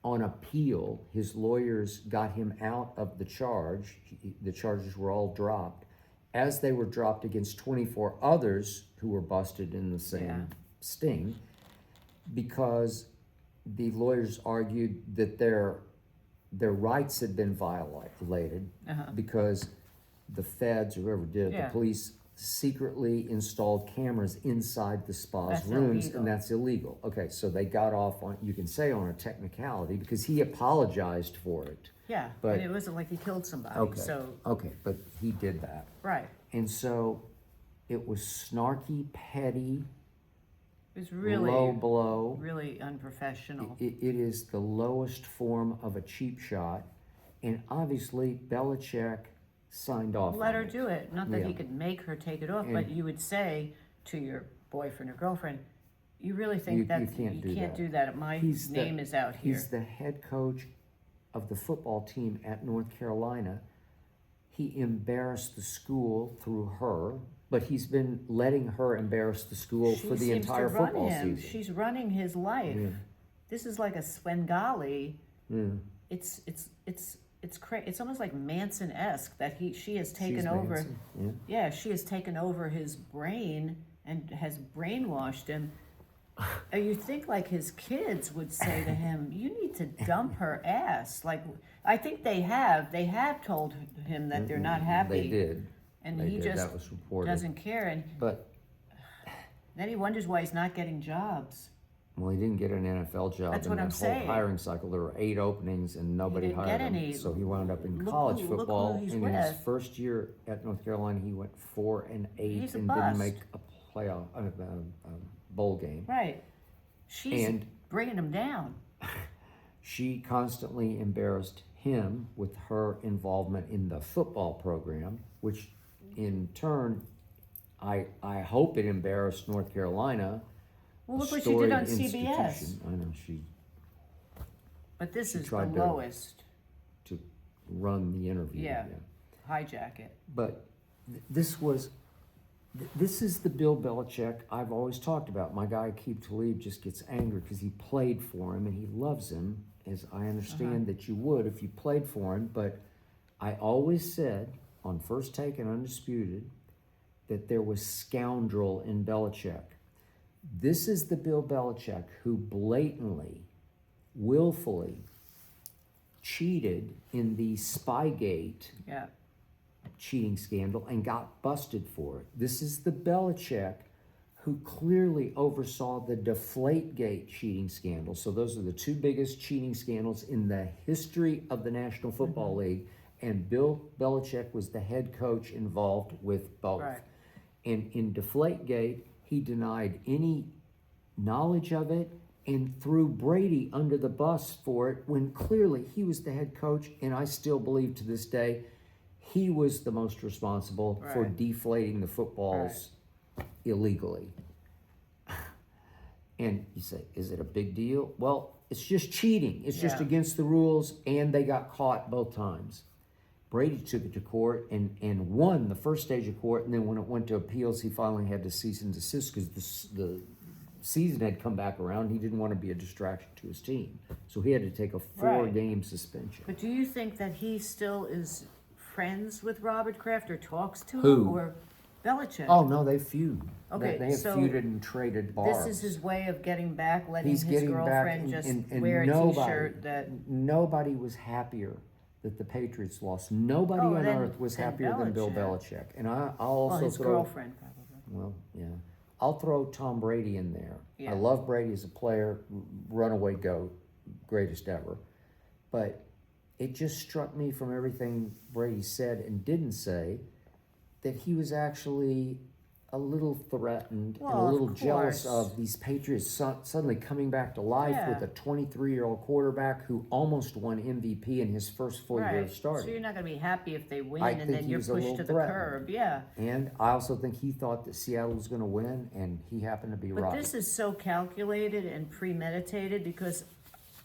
on appeal, his lawyers got him out of the charge. The charges were all dropped. As they were dropped against 24 others who were busted in the same Yeah. sting, because the lawyers argued that their rights had been violated because the feds, whoever did, Yeah. the police secretly installed cameras inside the spa's That's rooms, illegal. and that's illegal. Okay, so they got off on, you can say on a technicality, because he apologized for it. Yeah, But- and it wasn't like he killed somebody, Okay, so... okay, but he did that. Right. And so it was snarky, petty, It was really, low blow. really unprofessional. It is the lowest form of a cheap shot, and obviously Belichick signed off Let on her it. do it. Not that he Yeah. could make her take it off, but you would say to your boyfriend or girlfriend, you really think You that can't do that. do that. My He's the- name is out here. He's the head coach of the football team at North Carolina. He embarrassed the school through her, but he's been letting her embarrass the school She for the seems entire to run football him. season. She's running his life. Yeah. This is like a Svengali. Yeah. It's crazy. It's almost like Manson-esque that she has taken She's over. Manson, yeah. Yeah, she has taken over his brain and has brainwashed him. You think like his kids would say to him, "You need to dump her ass." Like I think they have told him that they're not happy. They did. and They he did. just That was reported. doesn't care. And But then he wonders why he's not getting jobs. well, he didn't get an NFL job. That's in what that I'm whole saying. hiring cycle. There were 8 openings and nobody didn't hired get him. any. So he wound up in Look college who football. he's And in his with. first year at North Carolina, he went 4-8 He's a and bust. didn't make a playoff, bowl game. Right. She's And- bringing him down. She constantly embarrassed him with her involvement in the football program, which in turn, I hope it embarrassed North Carolina. Well, look a what she did on storied CBS. institution. I know she But this She is the tried to- lowest. to run the interview. Yeah. Hijack it. But this is the Bill Belichick I've always talked about. My guy Aqib Talib just gets angry because he played for him and he loves him, as I understand that you would if you played for him. But I always said on First Take and Undisputed that there was scoundrel in Belichick. This is the Bill Belichick who blatantly, willfully cheated in the Spygate Yeah. cheating scandal and got busted for it. This is the Belichick who clearly oversaw the Deflategate cheating scandal. So those are the two biggest cheating scandals in the history of the National Football League. And Bill Belichick was the head coach involved with both. Right. And in Deflategate, he denied any knowledge of it and threw Brady under the bus for it when clearly he was the head coach. And I still believe to this day, he was the most responsible for Right. deflating the footballs illegally. And you say, is it a big deal? Well, it's just cheating. It's just Yeah. against the rules, and they got caught both times. Brady took it to court and won the first stage of court, and then when it went to appeals, he finally had to cease and desist because the season had come back around. He didn't want to be a distraction to his team, so he had to take a 4-game suspension. But do you think that he still is friends with Robert Kraft or talks to Who? him, or Belichick? Oh no, they feud. Okay, they have so feuded and traded bars. This is his way of getting back, letting He's his getting girlfriend back, just and wear a nobody, T-shirt that. nobody was happier that the Patriots lost. Nobody Oh, on then- earth was then happier than Bill Belichick. Belichick. And I'll Well, also his throw. girlfriend probably. Well, yeah, I'll throw Tom Brady in there. Yeah. I love Brady as a player, runaway GOAT, greatest ever. But it just struck me from everything Brady said and didn't say that he was actually a little threatened and Well, a of little jealous course. of these Patriots suddenly coming back to life Yeah. with a 23-year-old quarterback who almost won MVP in his first full year Right. of starting. So you're not going to be happy if they win, I and think then he you're was a pushed little to the threatened. curb. Yeah. And I also think he thought that Seattle was going to win, and he happened to be But right. this is so calculated and premeditated because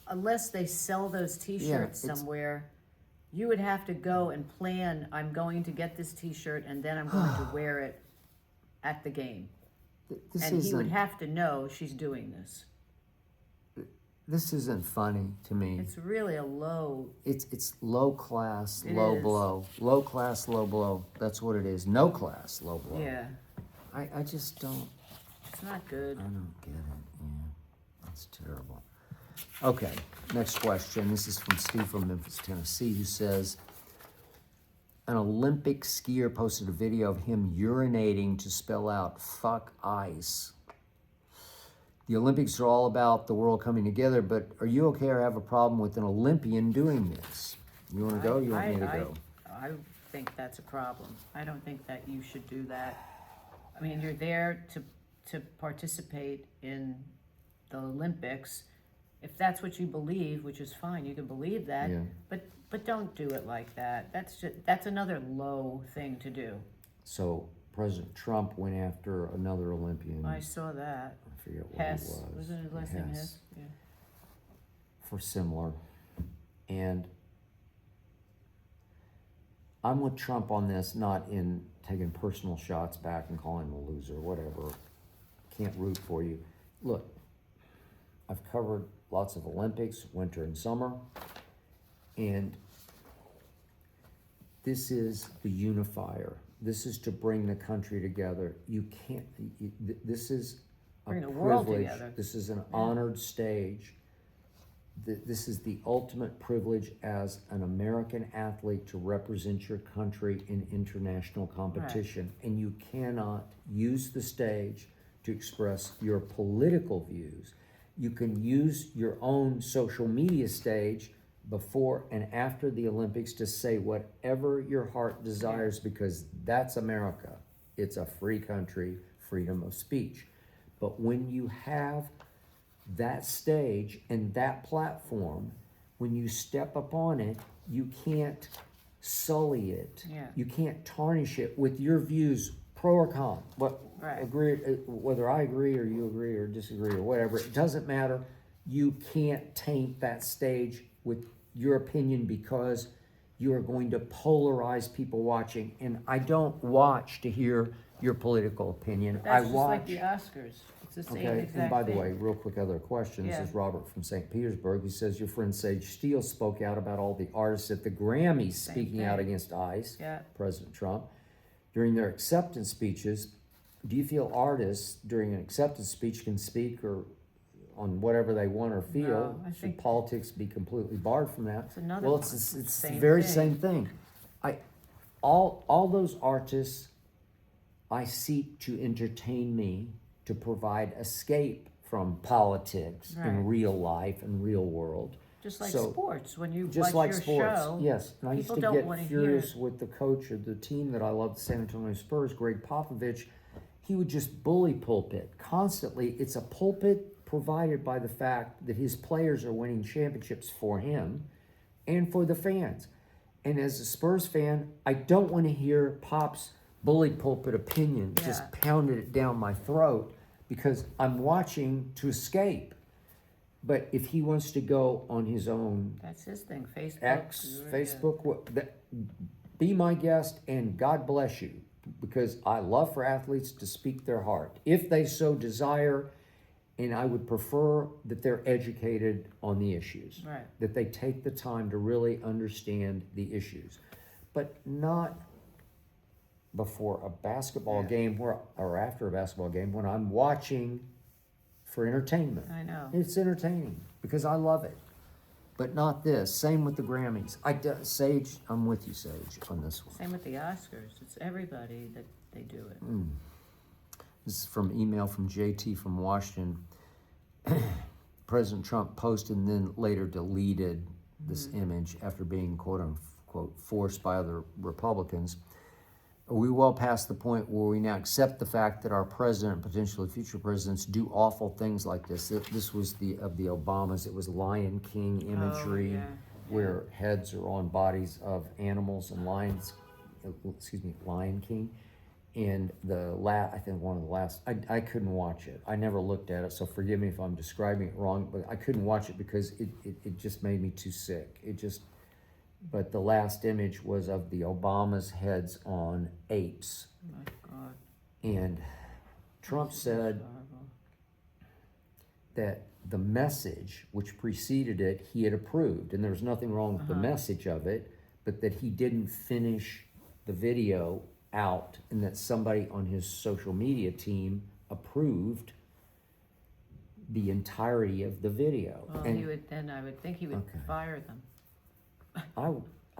unless they sell those T-shirts it's- somewhere, you would have to go and plan. I'm going to get this T-shirt, and then I'm going to wear it at the game. This And he would isn't have to know she's doing this. this isn't funny to me. It's really a low. It's low class, It low is. blow. Low class, low blow. That's what it is. No class, low blow. Yeah, I just don't. it's not good. I don't get it. Yeah, that's terrible. Okay, next question. This is from Steve from Memphis, Tennessee, who says, an Olympic skier posted a video of him urinating to spell out "fuck ice." The Olympics are all about the world coming together, but are you okay or have a problem with an Olympian doing this? You want to go? You want me to go? I think that's a problem. I don't think that you should do that. I mean, you're there to participate in the Olympics. If that's what you believe, which is fine, you can believe that. Yeah. But don't do it like that. That's another low thing to do. So President Trump went after another Olympian. I saw that. I forget what Hess. he was. Wasn't his last name Hess? Yeah. For similar. And I'm with Trump on this, not in taking personal shots back and calling him a loser, whatever. Can't root for you. Look, I've covered lots of Olympics, winter and summer, and this is the unifier. This is to bring the country together. You can't, this is a Bring the world privilege. together. This is an honored stage. This is the ultimate privilege as an American athlete to represent your country in international competition. And you cannot use the stage to express your political views. You can use your own social media stage before and after the Olympics to say whatever your heart desires, because that's America. It's a free country, freedom of speech. But when you have that stage and that platform, when you step upon it, you can't sully it. Yeah. You can't tarnish it with your views, pro or con. Right. Whether I agree or you agree or disagree or whatever, it doesn't matter. You can't taint that stage with your opinion because you are going to polarize people watching. And I don't watch to hear your political opinion. That's I just watch. like the Oscars. It's the same Okay, exact and by the thing. way, real quick other question. Yeah. This is Robert from St. Petersburg. He says, your friend Sage Steele spoke out about all the artists at the Grammys speaking out thing. against ICE, Yeah. President Trump, during their acceptance speeches. Do you feel artists during an acceptance speech can speak or on whatever they want or feel. No, I Should think politics be completely barred from that? it's another Well, one. it's the Same very thing. same thing. All those artists I seek to entertain me, to provide escape from politics Right. in real life and real world. Just like So, sports, when you just watch like your sports, show, yes. And I used people to don't get wanna furious hear- with the coach of the team that I love, the San Antonio Spurs, Greg Popovich. He would just bully pulpit constantly. It's a pulpit provided by the fact that his players are winning championships for him and for the fans. And as a Spurs fan, I don't want to hear Pop's bully pulpit opinion just Yeah. pounded it down my throat because I'm watching to escape. But if he wants to go on his own That's his thing. Facebook. X, yeah. Facebook, be my guest and God bless you, because I love for athletes to speak their heart if they so desire, and I would prefer that they're educated on the issues, Right. that they take the time to really understand the issues, but not before a basketball game or after a basketball game when I'm watching for entertainment. I know. It's entertaining because I love it, but not this. Same with the Grammys. Sage, I'm with you, Sage, on this one. Same with the Oscars. It's everybody that they do it. This is from email from JT from Washington. President Trump posted and then later deleted this image after being quote unquote forced by other Republicans. Are we well past the point where we now accept the fact that our president, potentially future presidents, do awful things like this? This was of the Obamas. It was Lion King imagery, yeah. where heads are on bodies of animals and lions. Lion King, and I think one of the last. I couldn't watch it. I never looked at it, so forgive me if I'm describing it wrong. But I couldn't watch it because it just made me too sick. But the last image was of the Obama's heads on apes. Oh my God. And Trump said Horrible. that the message which preceded it, he had approved. And there was nothing wrong with the message of it, but that he didn't finish the video out and that somebody on his social media team approved the entirety of the video. Well, And I would think he would Okay. fire them.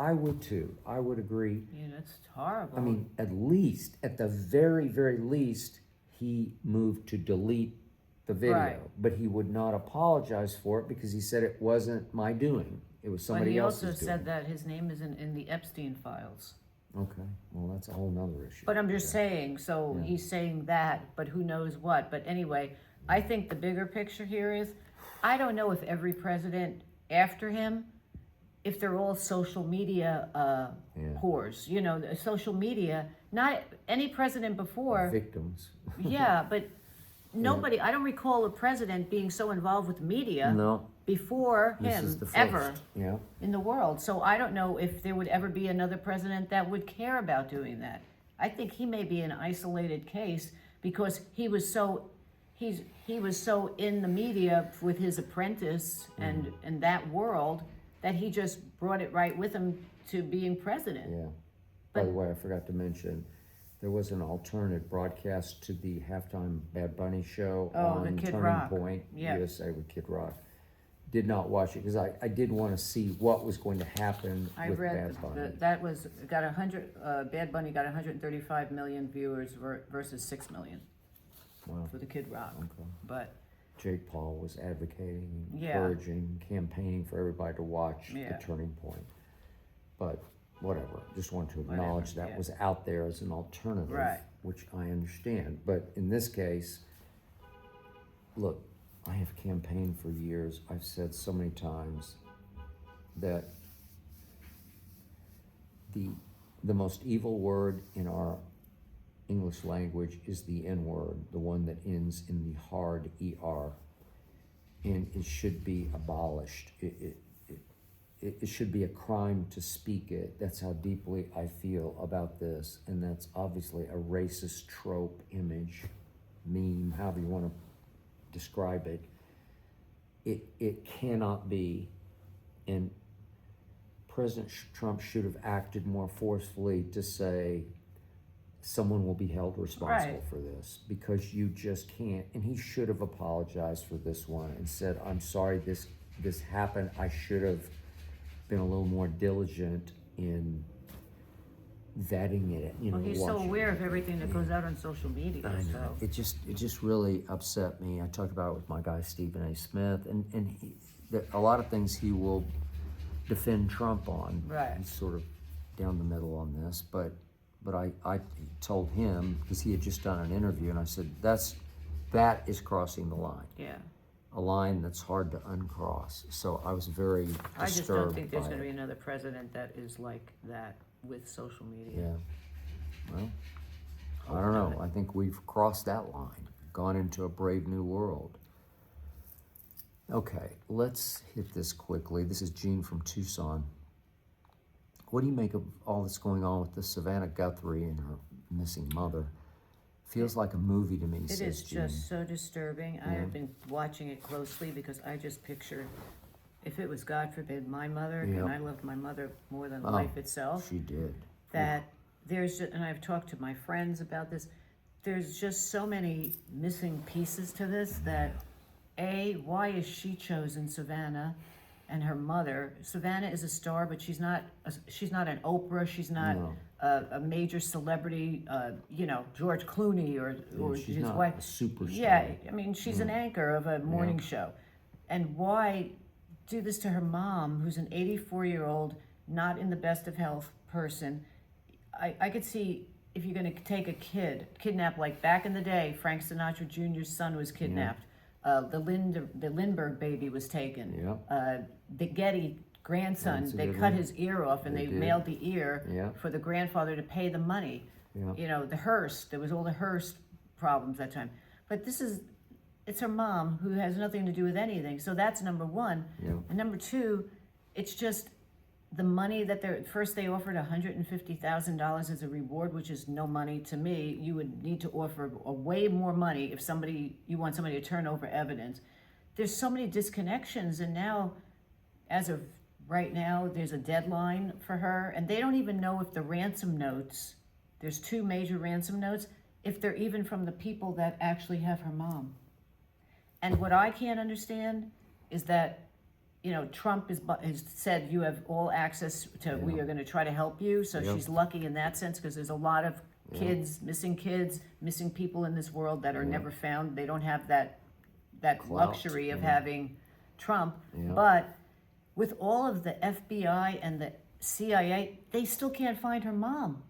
I would too. I would agree. You know, it's horrible. I mean, at the very, very least, he moved to delete the video. Right. But he would not apologize for it because he said it wasn't my doing. It was but somebody he else's also doing. said that his name isn't in the Epstein files. Okay, well, that's a whole nother issue. But I'm just saying, so Yeah. he's saying that, but who knows what. But anyway, I think the bigger picture here is, I don't know if every president after him, if they're all social media whores. You know, the social media, not any president before. Victims. Yeah, but nobody, I don't recall a president being so involved with media No, before this him, is the first. ever. Yeah. In the world. So I don't know if there would ever be another president that would care about doing that. I think he may be an isolated case because he was so in the media with his apprentice and that world that he just brought it right with him to being president. Yeah. By the way, I forgot to mention, there was an alternate broadcast to the halftime Bad Bunny show Oh, the on Kid Turning Rock. Point Yeah. USA with Kid Rock. Did not watch it because I did want to see what was going to happen I with read Bad Bunny. that was got 100. Bad Bunny got 135 million viewers versus 6 million Wow. for the Kid Rock. Okay. But Jake Paul was advocating, Yeah. encouraging, campaigning for everybody to watch Yeah. the Turning Point. But whatever, just wanted to acknowledge that yeah. was out there as an alternative, Right. which I understand. But in this case, look, I have campaigned for years. I've said so many times that the most evil word in our English language is the N word, the one that ends in the hard ER, and it should be abolished. It should be a crime to speak it. That's how deeply I feel about this, and that's obviously a racist trope, image, meme, however you want to describe it. It cannot be, and President Trump should have acted more forcefully to say, someone will be held responsible Right. for this, because you just can't. And he should have apologized for this one and said, I'm sorry this happened. I should have been a little more diligent in vetting it, Well, he's so watching aware it. of everything that goes out on social media, I know. so. It just really upset me. I talked about it with my guy Stephen A. Smith, and a lot of things he will defend Trump on. Right. He's sort of down the middle on this, but I told him, because he had just done an interview, and I said that is crossing the line. Yeah. A line that's hard to uncross. So I was very disturbed. I just don't think there's by going to it. be another president that is like that with social media. Yeah. Well, I don't know. I think we've crossed that line, gone into a brave new world. Okay, let's hit this quickly. This is Gene from Tucson. What do you make of all that's going on with the Savannah Guthrie and her missing mother? Feels like a movie to me, It says is Gene. just so disturbing. I have been watching it closely because I just picture if it was, God forbid, my mother, Yep. and I loved my mother more than Oh, life itself, She did. that there's, and I've talked to my friends about this, there's just so many missing pieces to this that, why is she chosen Savannah and her mother? Savannah is a star, but she's not an Oprah, she's not No. a major celebrity, George Clooney or She's his not wife. a superstar. Yeah, I mean, she's an anchor of a morning show. And why do this to her mom, who's an 84-year-old, not in the best of health person? I could see if you're going to take a kidnap, like back in the day, Frank Sinatra Jr.'s son was kidnapped. The Lindbergh baby was taken. Yeah. The Getty grandson, That's a they good cut one. his ear off, and They they did. mailed the ear Yeah. for the grandfather to pay the money. Yeah. The Hearst, there was all the Hearst problems that time. But it's her mom, who has nothing to do with anything. So that's number one. Yeah. And number two, it's just the money that first they offered $150,000 as a reward, which is no money to me. You would need to offer a way more money if you want somebody to turn over evidence. There's so many disconnections, and now, as of right now, there's a deadline for her, and they don't even know if the ransom notes, there's 2 major ransom notes, if they're even from the people that actually have her mom. And what I can't understand is that, Trump has said you have all access to, we are going to try to help you. So Yep. she's lucky in that sense, because there's a lot of kids, missing people in this world that are never found. They don't have that Clout. luxury of having Trump. Yeah. But with all of the FBI and the CIA, they still can't find her mom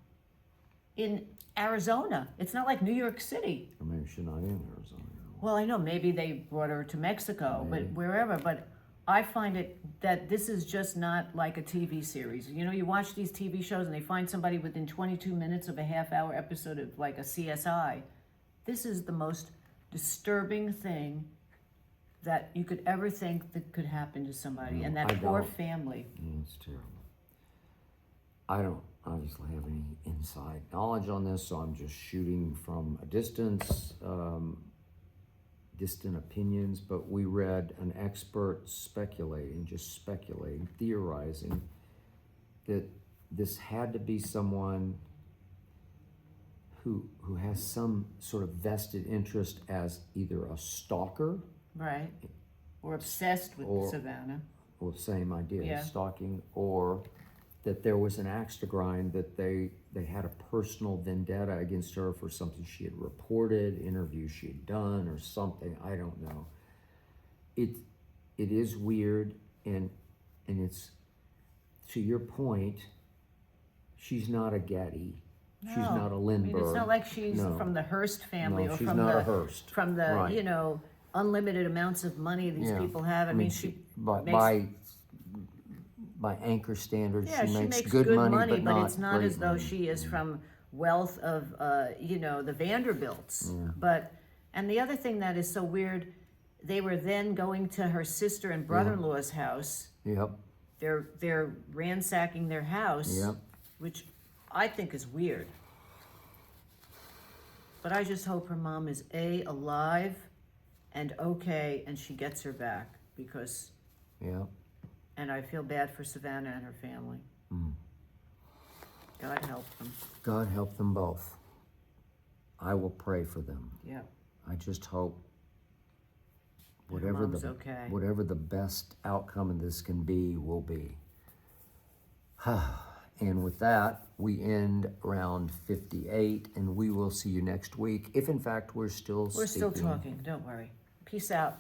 in Arizona. It's not like New York City. Or maybe she's not in Arizona. Well, I know maybe they brought her to Mexico, but wherever. But I find it that this is just not like a TV series. You watch these TV shows and they find somebody within 22 minutes of a half-hour episode of like a CSI. This is the most disturbing thing that you could ever think that could happen to somebody, and that I poor don't. family. Yeah, it's terrible. I don't obviously have any inside knowledge on this, so I'm just shooting from a distance, distant opinions, but we read an expert speculating, theorizing, that this had to be someone who has some sort of vested interest as either a stalker, Right. Or obsessed with Or- Savannah. or same idea, Yeah. stalking, or that there was an axe to grind, that they had a personal vendetta against her for something she had reported, interviews she had done, or something. I don't know. It is weird, and it's, to your point, she's not a Getty. She's No. not a I Lindbergh. mean, it's not like she's No. from the Hearst family, No, or she's from not the a Hearst. from the Right. Unlimited amounts of money these Yeah. people have. I mean, she by anchor standards, yeah, she makes good money, but not it's not great as though money. she is from wealth of the Vanderbilts. Yeah. But and the other thing that is so weird, they were then going to her sister and brother-in-law's house. Yep. They're ransacking their house, Yep. which I think is weird. But I just hope her mom is alive and okay, and she gets her back, because, Yep. and I feel bad for Savannah and her family. God help them. God help them both. I will pray for them. Yeah. I just hope Her whatever mom's the okay. whatever the best outcome of this can be will be. And with that, we end round 58, and we will see you next week. If in fact we're still We're still speaking. talking. Don't worry. Peace out.